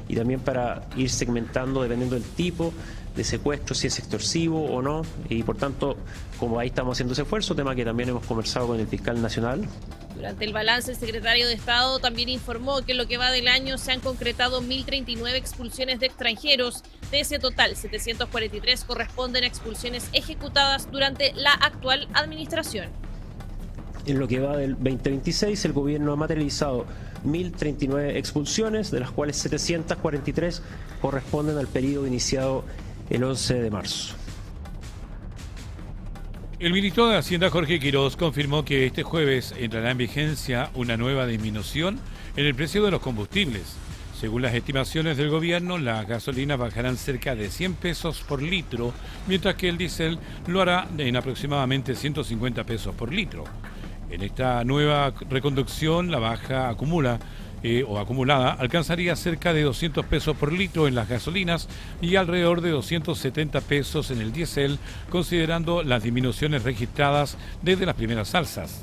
y también para ir segmentando dependiendo del tipo de secuestro, si es extorsivo o no, y por tanto, como ahí estamos haciendo ese esfuerzo, tema que también hemos conversado con el fiscal nacional. Durante el balance, el secretario de Estado también informó que en lo que va del año se han concretado 1.039 expulsiones de extranjeros. De ese total, 743 corresponden a expulsiones ejecutadas durante la actual administración. En lo que va del 2026, el gobierno ha materializado 1.039 expulsiones, de las cuales 743 corresponden al periodo iniciado el 11 de marzo. El ministro de Hacienda, Jorge Quirós, confirmó que este jueves entrará en vigencia una nueva disminución en el precio de los combustibles. Según las estimaciones del gobierno, las gasolinas bajarán cerca de 100 pesos por litro, mientras que el diésel lo hará en aproximadamente 150 pesos por litro. En esta nueva reconducción, la baja acumulada alcanzaría cerca de 200 pesos por litro en las gasolinas y alrededor de 270 pesos en el diésel, considerando las disminuciones registradas desde las primeras alzas.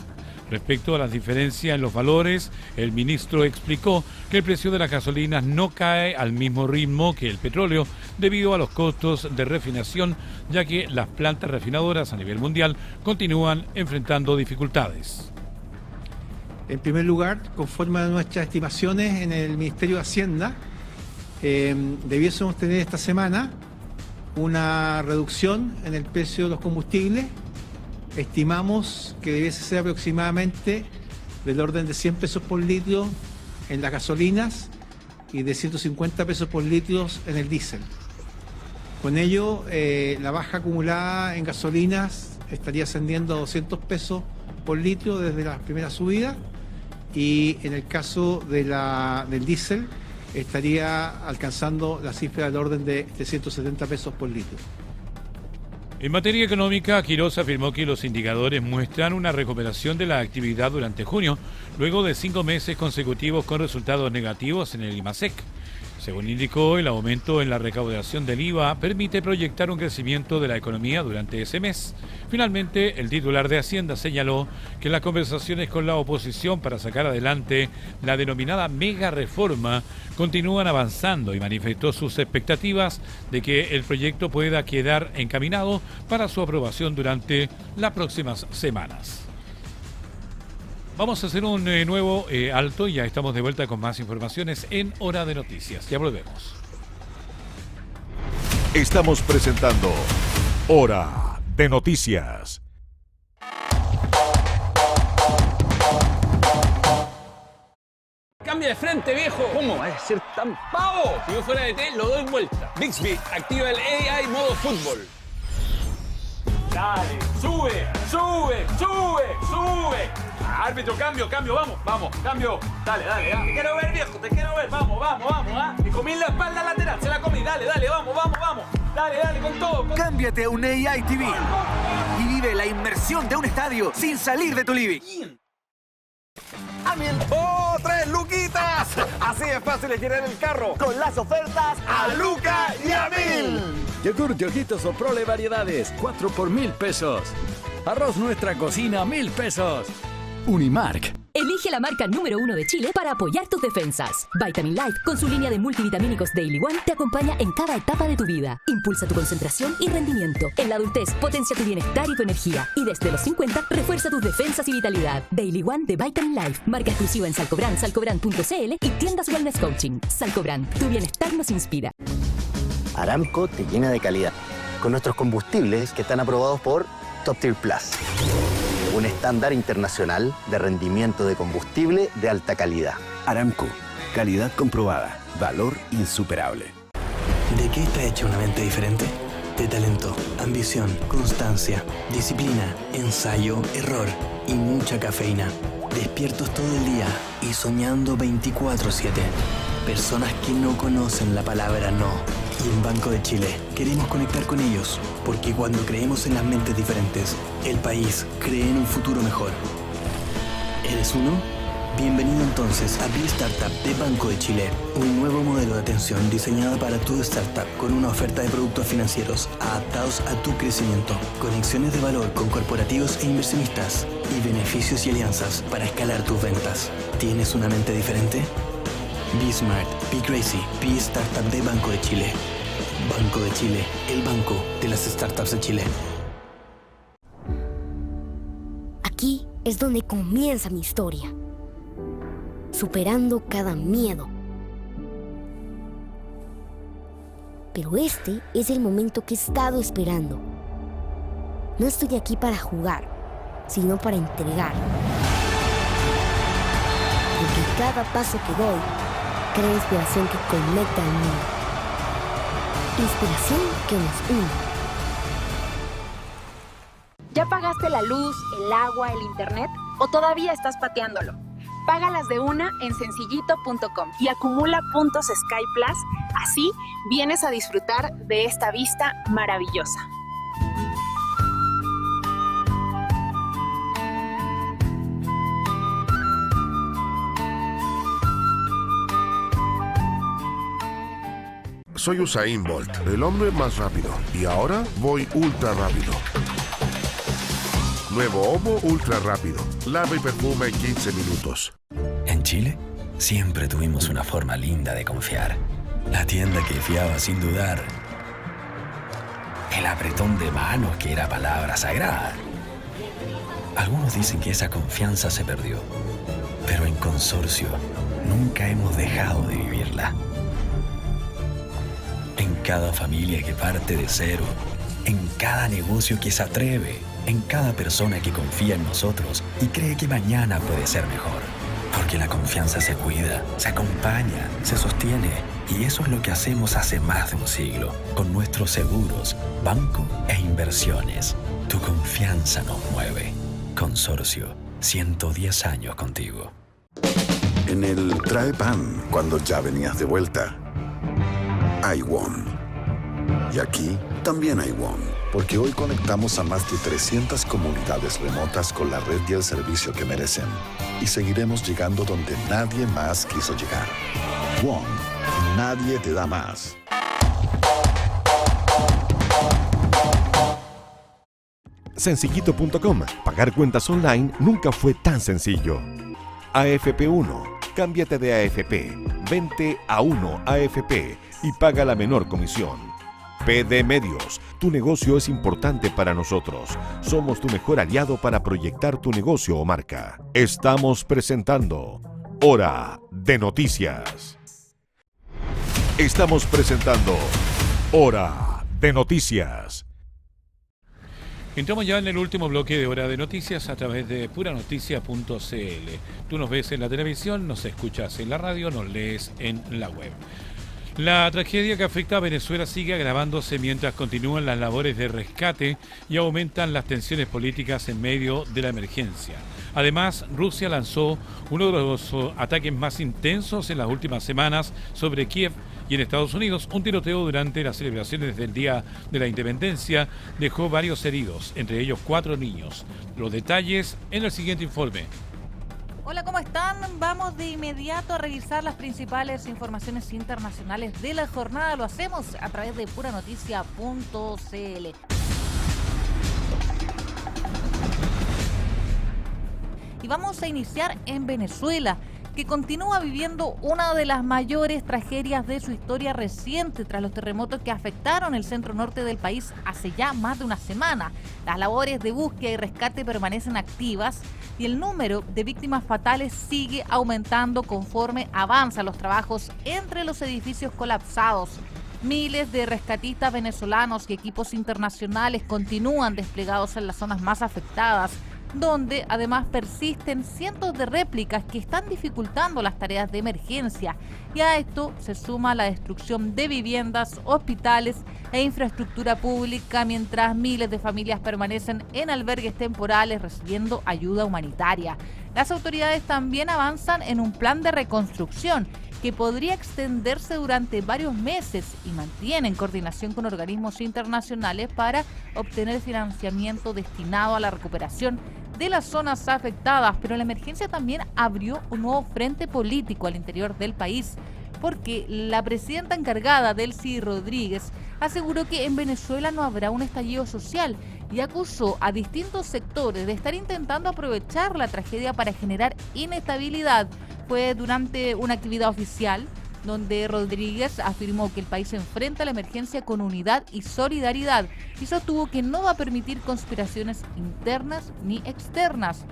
Respecto a las diferencias en los valores, el ministro explicó que el precio de las gasolinas no cae al mismo ritmo que el petróleo debido a los costos de refinación, ya que las plantas refinadoras a nivel mundial continúan enfrentando dificultades. En primer lugar, conforme a nuestras estimaciones en el Ministerio de Hacienda, debiésemos tener esta semana una reducción en el precio de los combustibles. Estimamos que debiese ser aproximadamente del orden de 100 pesos por litro en las gasolinas y de 150 pesos por litro en el diésel. Con ello, la baja acumulada en gasolinas estaría ascendiendo a 200 pesos por litro desde la primera subida, y en el caso del diésel estaría alcanzando la cifra del orden de 170 pesos por litro. En materia económica, Quirós afirmó que los indicadores muestran una recuperación de la actividad durante junio, luego de 5 meses consecutivos con resultados negativos en el IMASEC. Según indicó, el aumento en la recaudación del IVA permite proyectar un crecimiento de la economía durante ese mes. Finalmente, el titular de Hacienda señaló que las conversaciones con la oposición para sacar adelante la denominada mega reforma continúan avanzando y manifestó sus expectativas de que el proyecto pueda quedar encaminado para su aprobación durante las próximas semanas. Vamos a hacer un nuevo alto y ya estamos de vuelta con más informaciones en Hora de Noticias. Ya volvemos. Estamos presentando Hora de Noticias. Cambia de frente, viejo. ¿Cómo va a ser tan pavo? Si yo fuera de té, lo doy vuelta. Bixby, activa el AI modo fútbol. Dale, sube, sube, sube, sube. Árbitro, cambio, vamos, cambio. Dale, ya. Te quiero ver, viejo, te quiero ver. Vamos, ¿ah? Y comí la espalda lateral, se la comí. Dale, vamos. Dale, con todo. Cámbiate a un AI TV y vive la inmersión de un estadio sin salir de tu living. ¡Oh, 3 luquitas! Así es fácil girar el carro con las ofertas a Luca y a 1000. Yogur Yoguito Soprole variedades, 4 por 1,000 pesos. Arroz Nuestra Cocina, 1,000 pesos. Unimark. Elige la marca número 1 de Chile para apoyar tus defensas. Vitamin Life, con su línea de multivitamínicos Daily One, te acompaña en cada etapa de tu vida. Impulsa tu concentración y rendimiento. En la adultez, potencia tu bienestar y tu energía. Y desde los 50, refuerza tus defensas y vitalidad. Daily One de Vitamin Life. Marca exclusiva en Salcobrand, salcobrand.cl y tiendas Wellness Coaching. Salcobrand, tu bienestar nos inspira. Aramco te llena de calidad, con nuestros combustibles que están aprobados por Top Tier Plus. Un estándar internacional de rendimiento de combustible de alta calidad. Aramco, calidad comprobada, valor insuperable. ¿De qué está hecha una mente diferente? De talento, ambición, constancia, disciplina, ensayo, error y mucha cafeína. Despiertos todo el día y soñando 24/7. Personas que no conocen la palabra no. Y en Banco de Chile queremos conectar con ellos, porque cuando creemos en las mentes diferentes, el país cree en un futuro mejor. ¿Eres uno? Bienvenido entonces a B-Startup de Banco de Chile, un nuevo modelo de atención diseñado para tu startup con una oferta de productos financieros adaptados a tu crecimiento, conexiones de valor con corporativos e inversionistas y beneficios y alianzas para escalar tus ventas. ¿Tienes una mente diferente? Be Smart, Be Crazy, Be Startup de Banco de Chile. Banco de Chile, el banco de las startups de Chile. Aquí es donde comienza mi historia. Superando cada miedo. Pero este es el momento que he estado esperando. No estoy aquí para jugar, sino para entregar. Porque cada paso que doy crea inspiración que conecta al mundo. Inspiración que nos une. ¿Ya pagaste la luz, el agua, el internet? ¿O todavía estás pateándolo? Págalas de una en sencillito.com y acumula puntos Sky Plus. Así vienes a disfrutar de esta vista maravillosa. Soy Usain Bolt, el hombre más rápido. Y ahora voy ultra rápido. Nuevo Omo Ultra Rápido. Lava y perfume en 15 minutos. En Chile, siempre tuvimos una forma linda de confiar. La tienda que fiaba sin dudar. El apretón de manos que era palabra sagrada. Algunos dicen que esa confianza se perdió, pero en Consorcio nunca hemos dejado de vivirla. En cada familia que parte de cero, en cada negocio que se atreve, en cada persona que confía en nosotros y cree que mañana puede ser mejor. Porque la confianza se cuida, se acompaña, se sostiene. Y eso es lo que hacemos hace más de un siglo, con nuestros seguros, banco e inversiones. Tu confianza nos mueve. Consorcio, 110 años contigo. En el Trae Pan, cuando ya venías de vuelta, hay WOM. Y aquí también hay WOM. Porque hoy conectamos a más de 300 comunidades remotas con la red y el servicio que merecen. Y seguiremos llegando donde nadie más quiso llegar. WOM. Nadie te da más. Sencillito.com. Pagar cuentas online nunca fue tan sencillo. AFP1. Cámbiate de AFP. Vente a 1 AFP y paga la menor comisión. PD Medios. Tu negocio es importante para nosotros. Somos tu mejor aliado para proyectar tu negocio o marca. Estamos presentando Hora de Noticias. Estamos presentando Hora de Noticias. Entramos ya en el último bloque de Hora de Noticias a través de puranoticia.cl. Tú nos ves en la televisión, nos escuchas en la radio, nos lees en la web. La tragedia que afecta a Venezuela sigue agravándose mientras continúan las labores de rescate y aumentan las tensiones políticas en medio de la emergencia. Además, Rusia lanzó uno de los ataques más intensos en las últimas semanas sobre Kiev y en Estados Unidos. Un tiroteo durante las celebraciones del Día de la Independencia dejó varios heridos, entre ellos 4 niños. Los detalles en el siguiente informe. Hola, ¿cómo están? Vamos de inmediato a revisar las principales informaciones internacionales de la jornada. Lo hacemos a través de puranoticia.cl. Y vamos a iniciar en Venezuela, que continúa viviendo una de las mayores tragedias de su historia reciente tras los terremotos que afectaron el centro norte del país hace ya más de una semana. Las labores de búsqueda y rescate permanecen activas y el número de víctimas fatales sigue aumentando conforme avanzan los trabajos entre los edificios colapsados. Miles de rescatistas venezolanos y equipos internacionales continúan desplegados en las zonas más afectadas, donde además persisten cientos de réplicas que están dificultando las tareas de emergencia. Y a esto se suma la destrucción de viviendas, hospitales e infraestructura pública, mientras miles de familias permanecen en albergues temporales recibiendo ayuda humanitaria. Las autoridades también avanzan en un plan de reconstrucción que podría extenderse durante varios meses y mantienen coordinación con organismos internacionales para obtener financiamiento destinado a la recuperación de las zonas afectadas. Pero la emergencia también abrió un nuevo frente político al interior del país, porque la presidenta encargada, Delcy Rodríguez, aseguró que en Venezuela no habrá un estallido social y acusó a distintos sectores de estar intentando aprovechar la tragedia para generar inestabilidad. Fue durante una actividad oficial donde Rodríguez afirmó que el país enfrenta la emergencia con unidad y solidaridad y sostuvo que no va a permitir conspiraciones internas ni externas.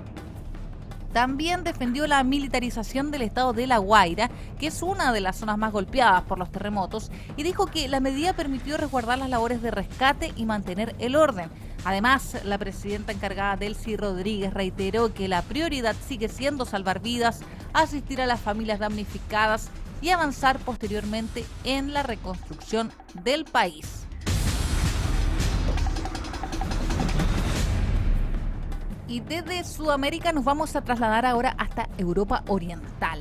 También defendió la militarización del estado de La Guaira, que es una de las zonas más golpeadas por los terremotos, y dijo que la medida permitió resguardar las labores de rescate y mantener el orden. Además, la presidenta encargada Delcy Rodríguez reiteró que la prioridad sigue siendo salvar vidas, asistir a las familias damnificadas y avanzar posteriormente en la reconstrucción del país. Y desde Sudamérica nos vamos a trasladar ahora hasta Europa Oriental.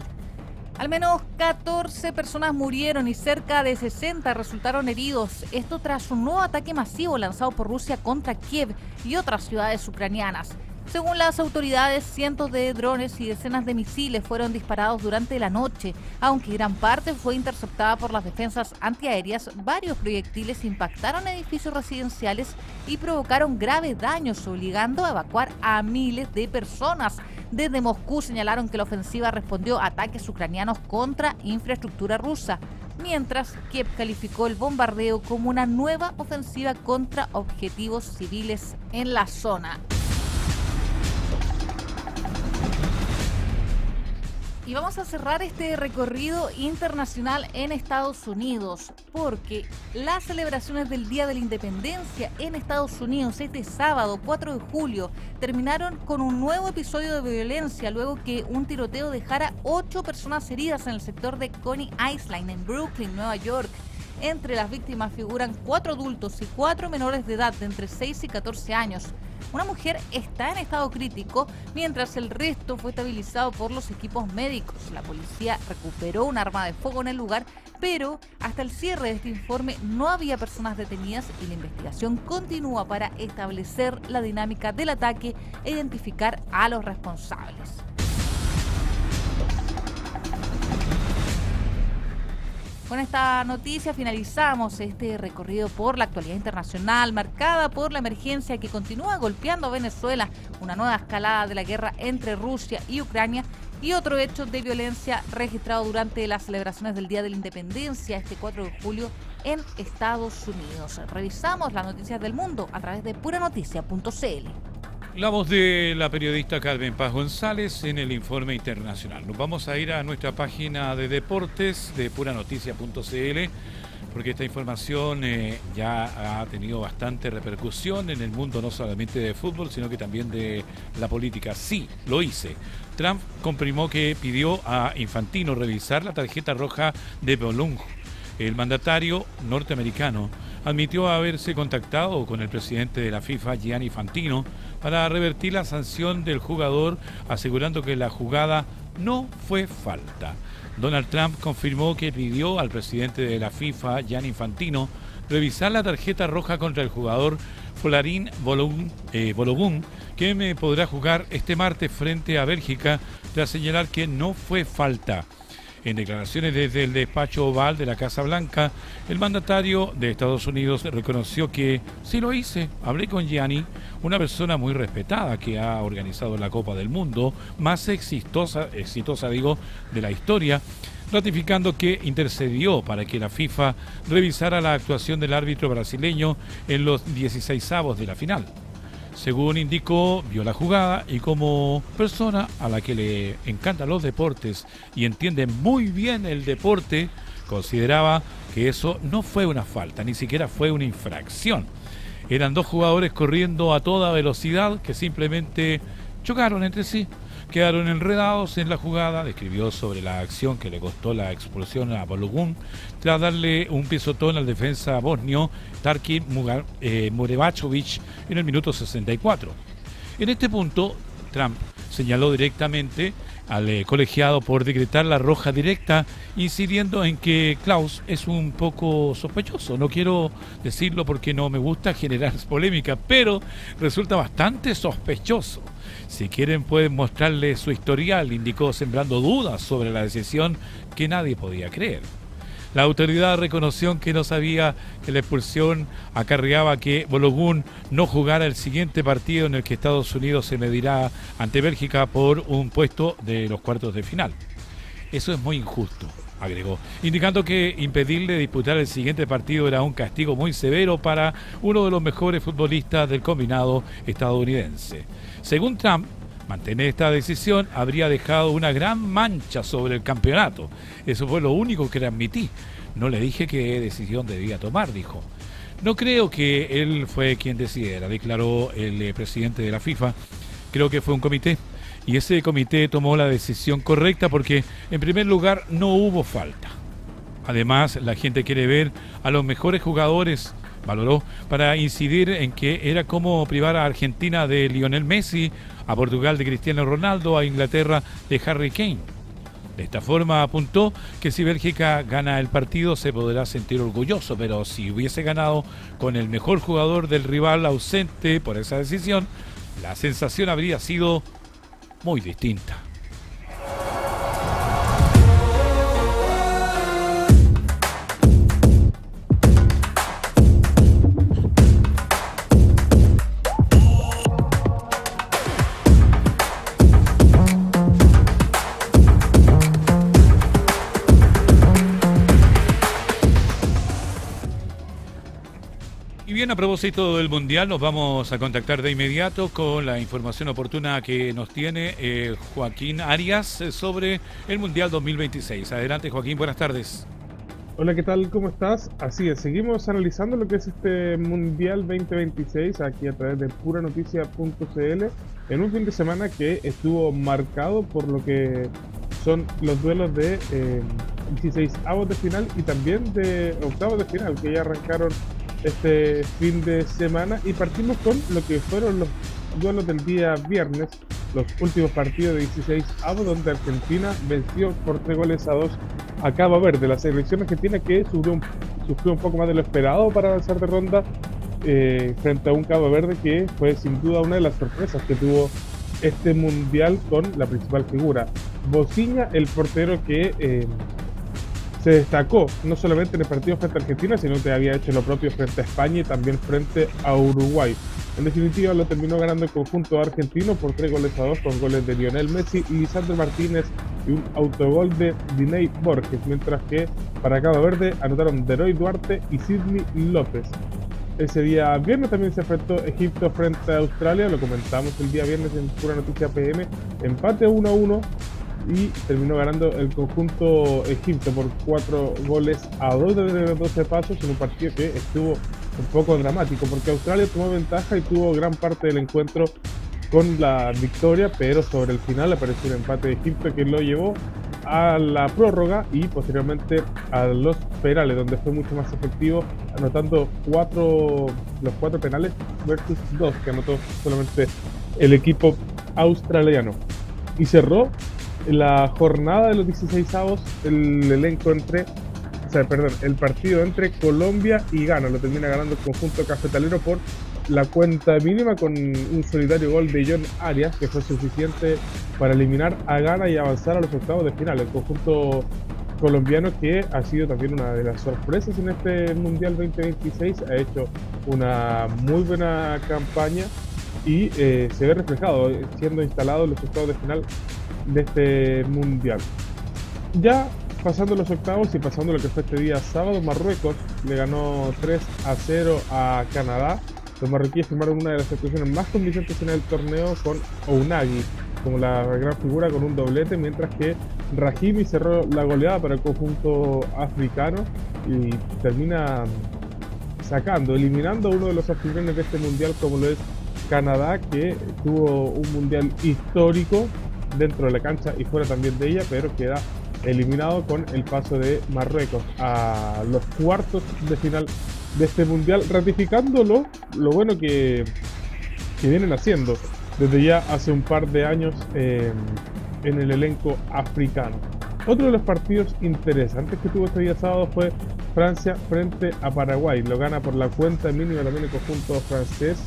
Al menos 14 personas murieron y cerca de 60 resultaron heridos. Esto tras un nuevo ataque masivo lanzado por Rusia contra Kiev y otras ciudades ucranianas. Según las autoridades, cientos de drones y decenas de misiles fueron disparados durante la noche. Aunque gran parte fue interceptada por las defensas antiaéreas, varios proyectiles impactaron edificios residenciales y provocaron graves daños, obligando a evacuar a miles de personas. Desde Moscú señalaron que la ofensiva respondió a ataques ucranianos contra infraestructura rusa, mientras Kiev calificó el bombardeo como una nueva ofensiva contra objetivos civiles en la zona. Y vamos a cerrar este recorrido internacional en Estados Unidos, porque las celebraciones del Día de la Independencia en Estados Unidos este sábado 4 de julio terminaron con un nuevo episodio de violencia luego que un tiroteo dejara 8 personas heridas en el sector de Coney Island en Brooklyn, Nueva York. Entre las víctimas figuran 4 adultos y 4 menores de edad de entre 6 y 14 años. Una mujer está en estado crítico, mientras el resto fue estabilizado por los equipos médicos. La policía recuperó un arma de fuego en el lugar, pero hasta el cierre de este informe no había personas detenidas y la investigación continúa para establecer la dinámica del ataque e identificar a los responsables. Con esta noticia finalizamos este recorrido por la actualidad internacional marcada por la emergencia que continúa golpeando a Venezuela, una nueva escalada de la guerra entre Rusia y Ucrania y otro hecho de violencia registrado durante las celebraciones del Día de la Independencia este 4 de julio en Estados Unidos. Revisamos las noticias del mundo a través de puranoticia.cl. La voz de la periodista Carmen Paz González en el informe internacional. Nos vamos a ir a nuestra página de deportes de puranoticia.cl porque esta información ya ha tenido bastante repercusión en el mundo, no solamente de fútbol, sino que también de la política. Sí, lo hice. Trump confirmó que pidió a Infantino revisar la tarjeta roja de Bologna. El mandatario norteamericano admitió haberse contactado con el presidente de la FIFA, Gianni Infantino, para revertir la sanción del jugador, asegurando que la jugada no fue falta. Donald Trump confirmó que pidió al presidente de la FIFA, Gianni Infantino, revisar la tarjeta roja contra el jugador Folarin Balogun, que podrá jugar este martes frente a Bélgica, tras señalar que no fue falta. En declaraciones desde el despacho oval de la Casa Blanca, el mandatario de Estados Unidos reconoció que sí lo hice. Hablé con Gianni, una persona muy respetada que ha organizado la Copa del Mundo más exitosa de la historia, ratificando que intercedió para que la FIFA revisara la actuación del árbitro brasileño en los 16avos de la final. Según indicó, vio la jugada y como persona a la que le encantan los deportes y entiende muy bien el deporte, consideraba que eso no fue una falta, ni siquiera fue una infracción. Eran 2 jugadores corriendo a toda velocidad que simplemente chocaron entre sí, quedaron enredados en la jugada. Describió sobre la acción que le costó la expulsión a Balogun tras darle un pisotón al defensa bosnio Tarki Murevačović en el minuto 64. En este punto, Trump señaló directamente al colegiado por decretar la roja directa, incidiendo en que Klaus es un poco sospechoso. No quiero decirlo porque no me gusta generar polémica, pero resulta bastante sospechoso. Si quieren pueden mostrarle su historial, indicó, sembrando dudas sobre la decisión que nadie podía creer. La autoridad reconoció que no sabía que la expulsión acarreaba que Balogun no jugara el siguiente partido en el que Estados Unidos se medirá ante Bélgica por un puesto de los cuartos de final. Eso es muy injusto, agregó, indicando que impedirle disputar el siguiente partido era un castigo muy severo para uno de los mejores futbolistas del combinado estadounidense. Según Trump, mantener esta decisión habría dejado una gran mancha sobre el campeonato. Eso fue lo único que le admití. No le dije qué decisión debía tomar, dijo. No creo que él fue quien decidiera, declaró el presidente de la FIFA. Creo que fue un comité. Y ese comité tomó la decisión correcta porque, en primer lugar, no hubo falta. Además, la gente quiere ver a los mejores jugadores, valoró, para incidir en que era como privar a Argentina de Lionel Messi, a Portugal de Cristiano Ronaldo, a Inglaterra de Harry Kane. De esta forma apuntó que si Bélgica gana el partido se podrá sentir orgulloso, pero si hubiese ganado con el mejor jugador del rival ausente por esa decisión, la sensación habría sido muy distinta. bien, a propósito del Mundial, nos vamos a contactar de inmediato con la información oportuna que nos tiene Joaquín Arias sobre el Mundial 2026. Adelante, Joaquín, buenas tardes. Hola, ¿qué tal? ¿Cómo estás? Así es, seguimos analizando lo que es este Mundial 2026 aquí a través de puranoticia.cl en un fin de semana que estuvo marcado por lo que son los duelos de 16avos de final y también de octavos de final que ya arrancaron este fin de semana, y partimos con lo que fueron los duelos del día viernes, los últimos partidos de 16avos, donde Argentina venció por 3-2 a Cabo Verde. La selección argentina que sufrió un poco más de lo esperado para avanzar de ronda frente a un Cabo Verde que fue sin duda una de las sorpresas que tuvo este mundial, con la principal figura, Bociña, el portero que se destacó no solamente en el partido frente a Argentina, sino que había hecho lo propio frente a España y también frente a Uruguay. En definitiva, lo terminó ganando el conjunto argentino por 3-2 con goles de Lionel Messi y Lisandro Martínez y un autogol de Diney Borges, mientras que para Cabo Verde anotaron Deroy Duarte y Sidney López. Ese día viernes también se enfrentó Egipto frente a Australia, lo comentamos el día viernes en Pura Noticia PM, empate 1-1 y terminó ganando el conjunto Egipto por 4-2 de 12 pasos en un partido que estuvo un poco dramático porque Australia tomó ventaja y tuvo gran parte del encuentro con la victoria, pero sobre el final apareció un empate de Egipto que lo llevó a la prórroga y posteriormente a los penales, donde fue mucho más efectivo, anotando los 4 penales versus 2 que anotó solamente el equipo australiano. Y cerró la jornada de los 16avos el partido entre Colombia y Ghana. Lo termina ganando el conjunto cafetalero por la cuenta mínima, con un solitario gol de John Arias que fue suficiente para eliminar a Ghana y avanzar a los octavos de final. El conjunto colombiano, que ha sido también una de las sorpresas en este Mundial 2026, ha hecho una muy buena campaña y se ve reflejado siendo instalado en los octavos de final de este Mundial. Ya pasando los octavos y pasando lo que fue este día sábado, Marruecos le ganó 3-0 a Canadá. Los marroquíes firmaron una de las actuaciones más convincentes en el torneo, con Ounagui como la gran figura con un doblete, mientras que Rahimi cerró la goleada para el conjunto africano y termina eliminando a uno de los anfitriones de este mundial, como lo es Canadá, que tuvo un mundial histórico dentro de la cancha y fuera también de ella, pero queda eliminado con el paso de Marruecos a los cuartos de final de este mundial, ratificándolo lo bueno que vienen haciendo desde ya hace un par de años en el elenco africano. Otro de los partidos interesantes que tuvo este día sábado fue Francia frente a Paraguay. Lo gana por la cuenta mínima también el conjunto francés,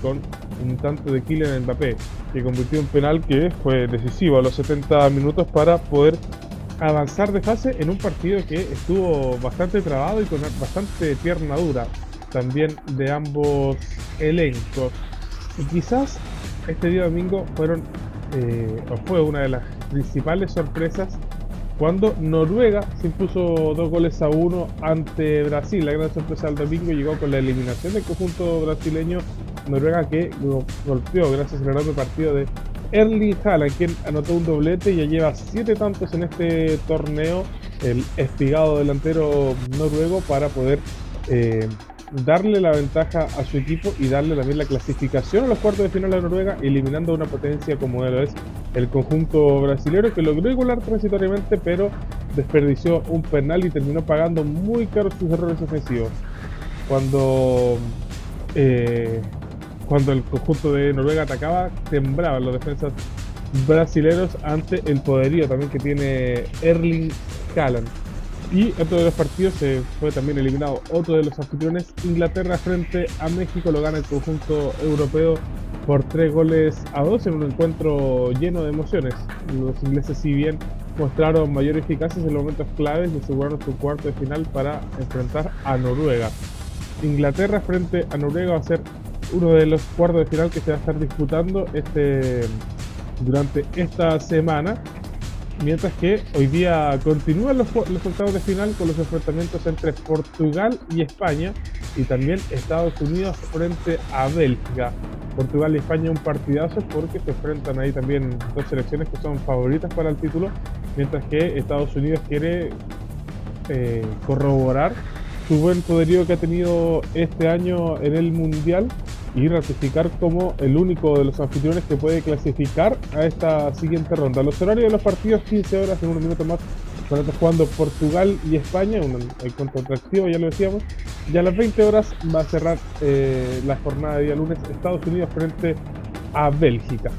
con un tanto de Kylian Mbappé, que convirtió un penal que fue decisivo a los 70 minutos para poder avanzar de fase en un partido que estuvo bastante trabado y con bastante pierna dura también de ambos elencos. Y quizás este día domingo fue una de las principales sorpresas cuando Noruega se impuso 2-1 ante Brasil. La gran sorpresa del domingo llegó con la eliminación del conjunto brasileño. Noruega, que golpeó gracias al enorme partido de Erling Haaland, quien anotó un doblete y ya lleva 7 tantos en este torneo, el espigado delantero noruego, para poder darle la ventaja a su equipo y darle también la clasificación a los cuartos de final a Noruega, eliminando a una potencia como lo es el conjunto brasilero, que logró igualar transitoriamente, pero desperdició un penal y terminó pagando muy caro sus errores ofensivos. Cuando el conjunto de Noruega atacaba, temblaban los defensas brasileños ante el poderío también que tiene Erling Haaland. Y otro de los partidos fue también eliminado otro de los anfitriones. Inglaterra frente a México lo gana el conjunto europeo por 3-2 en un encuentro lleno de emociones. Los ingleses, si bien mostraron mayor eficacia en los momentos claves, y aseguraron su cuarto de final para enfrentar a Noruega. Inglaterra frente a Noruega va a ser uno de los cuartos de final que se va a estar disputando durante esta semana, mientras que hoy día continúan los octavos de final con los enfrentamientos entre Portugal y España, y también Estados Unidos frente a Bélgica. Portugal y España un partidazo porque se enfrentan ahí también dos selecciones que son favoritas para el título, mientras que Estados Unidos quiere corroborar su buen poderío que ha tenido este año en el Mundial y ratificar como el único de los anfitriones que puede clasificar a esta siguiente ronda. Los horarios de los partidos, 15 horas, en unos minutos más van a estar jugando Portugal y España, el contra atractivo, ya lo decíamos. Ya a las 20 horas va a cerrar la jornada de día lunes Estados Unidos frente a Bélgica.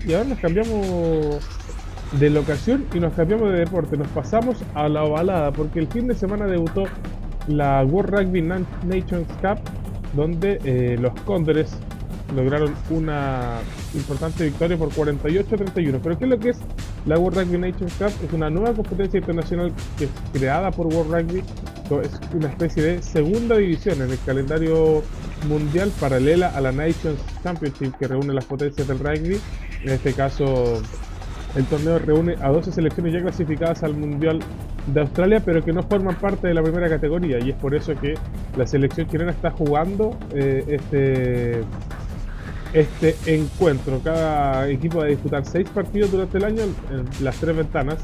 Y ahora nos cambiamos de locación y nos cambiamos de deporte. Nos pasamos a la ovalada porque el fin de semana debutó la World Rugby Nations Cup, donde los Cóndores lograron una importante victoria por 48-31. Pero ¿qué es lo que es la World Rugby Nations Cup? Es una nueva competencia internacional que es creada por World Rugby. Es una especie de segunda división en el calendario mundial paralela a la Nations Championship, que reúne las potencias del rugby. En este caso, el torneo reúne a 12 selecciones ya clasificadas al Mundial de Australia, pero que no forman parte de la primera categoría, y es por eso que la selección chilena está jugando este encuentro. Cada equipo va a disputar 6 partidos durante el año en las 3 ventanas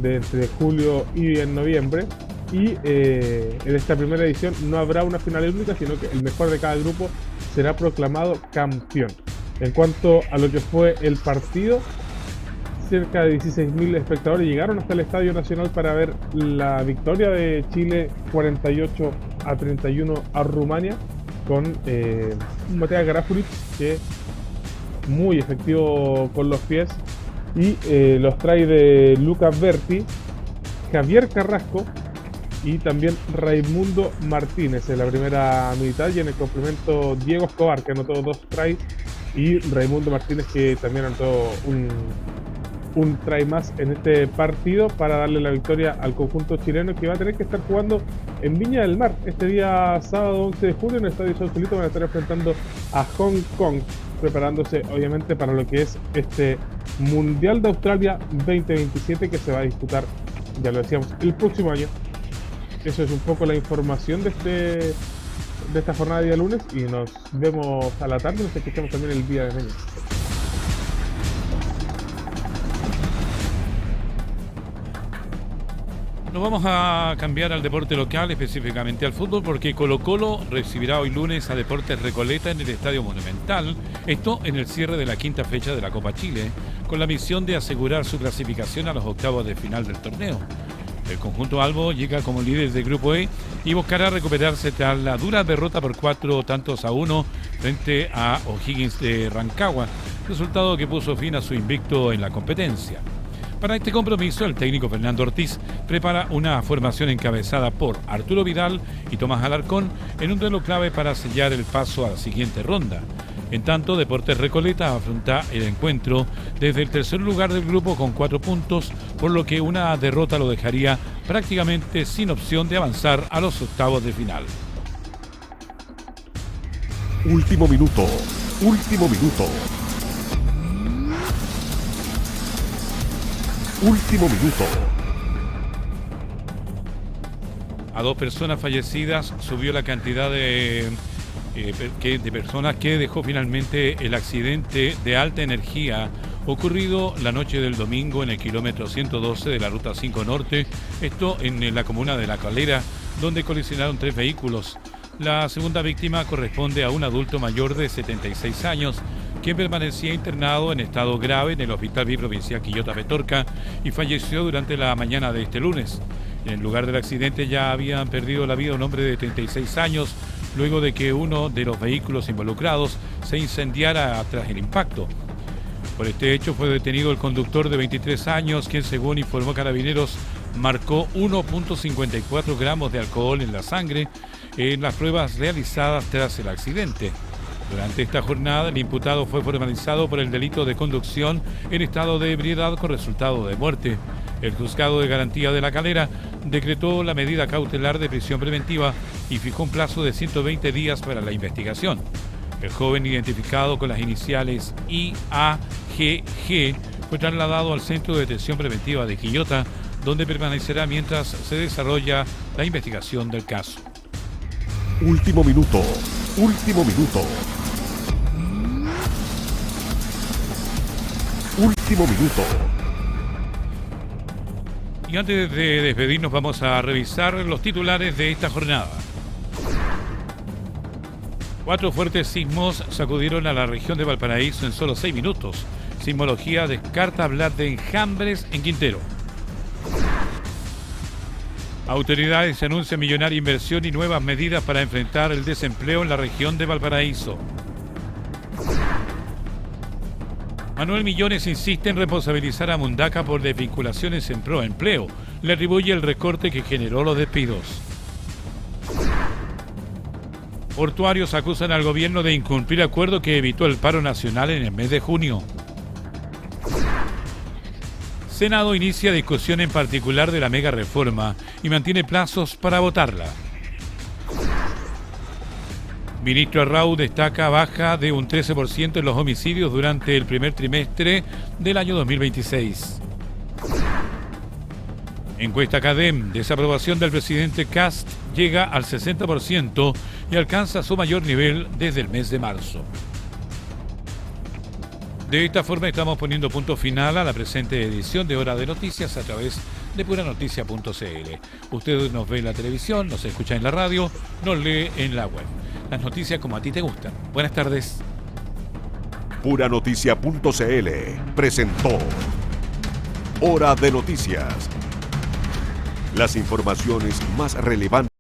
de entre julio y en noviembre, y en esta primera edición no habrá una final única, sino que el mejor de cada grupo será proclamado campeón. En cuanto a lo que fue el partido, cerca de 16.000 espectadores llegaron hasta el Estadio Nacional para ver la victoria de Chile 48-31 a Rumania, con Matej Grafuric, que muy efectivo con los pies, y los trae de Lucas Berti, Javier Carrasco y también Raimundo Martínez en la primera mitad, y en el complemento Diego Escobar, que anotó 2 tries, y Raimundo Martínez, que también anotó un try más en este partido para darle la victoria al conjunto chileno, que va a tener que estar jugando en Viña del Mar este día sábado 11 de julio en el Estadio Sausalito. Van a estar enfrentando a Hong Kong, preparándose obviamente para lo que es este Mundial de Australia 2027, que se va a disputar, ya lo decíamos, el próximo año. Eso es un poco la información de esta jornada de día lunes, y nos vemos a la tarde. Nos escuchamos también el día de mañana. Nos vamos a cambiar al deporte local, específicamente al fútbol, porque Colo-Colo recibirá hoy lunes a Deportes Recoleta en el Estadio Monumental, esto en el cierre de la quinta fecha de la Copa Chile, con la misión de asegurar su clasificación a los octavos de final del torneo. El conjunto albo llega como líder del Grupo E y buscará recuperarse tras la dura derrota por 4-1 frente a O'Higgins de Rancagua, resultado que puso fin a su invicto en la competencia. Para este compromiso, el técnico Fernando Ortiz prepara una formación encabezada por Arturo Vidal y Tomás Alarcón en un duelo clave para sellar el paso a la siguiente ronda. En tanto, Deportes Recoleta afronta el encuentro desde el tercer lugar del grupo con 4 puntos, por lo que una derrota lo dejaría prácticamente sin opción de avanzar a los octavos de final. Último minuto. Último minuto. Último minuto. A 2 personas fallecidas subió la cantidad de personas que dejó finalmente el accidente de alta energía ocurrido la noche del domingo en el kilómetro 112 de la Ruta 5 Norte, esto en la comuna de La Calera, donde colisionaron 3 vehículos. La segunda víctima corresponde a un adulto mayor de 76 años, quien permanecía internado en estado grave en el Hospital Biprovincial Quillota Petorca y falleció durante la mañana de este lunes. En el lugar del accidente ya habían perdido la vida un hombre de 36 años, luego de que uno de los vehículos involucrados se incendiara tras el impacto. Por este hecho fue detenido el conductor de 23 años, quien, según informó Carabineros, marcó 1.54 gramos de alcohol en la sangre en las pruebas realizadas tras el accidente. Durante esta jornada, el imputado fue formalizado por el delito de conducción en estado de ebriedad con resultado de muerte. El Juzgado de Garantía de La Calera decretó la medida cautelar de prisión preventiva y fijó un plazo de 120 días para la investigación. El joven, identificado con las iniciales IAGG, fue trasladado al Centro de Detención Preventiva de Quillota, donde permanecerá mientras se desarrolla la investigación del caso. Último minuto. Último minuto. Último minuto. Y antes de despedirnos vamos a revisar los titulares de esta jornada. 4 fuertes sismos sacudieron a la región de Valparaíso en solo 6 minutos. Sismología descarta hablar de enjambres en Quintero. Autoridades anuncian millonaria inversión y nuevas medidas para enfrentar el desempleo en la región de Valparaíso. Manuel Millones insiste en responsabilizar a Mundaca por desvinculaciones en Proempleo. Le atribuye el recorte que generó los despidos. Portuarios acusan al gobierno de incumplir acuerdo que evitó el paro nacional en el mes de junio. Senado inicia discusión en particular de la mega reforma y mantiene plazos para votarla. Ministro Arrau destaca baja de un 13% en los homicidios durante el primer trimestre del año 2026. Encuesta CADEM, desaprobación del presidente Kast llega al 60% y alcanza su mayor nivel desde el mes de marzo. De esta forma estamos poniendo punto final a la presente edición de Hora de Noticias a través de puranoticia.cl. Usted nos ve en la televisión, nos escucha en la radio, nos lee en la web. Las noticias como a ti te gustan. Buenas tardes. Puranoticia.cl presentó Hora de Noticias. Las informaciones más relevantes.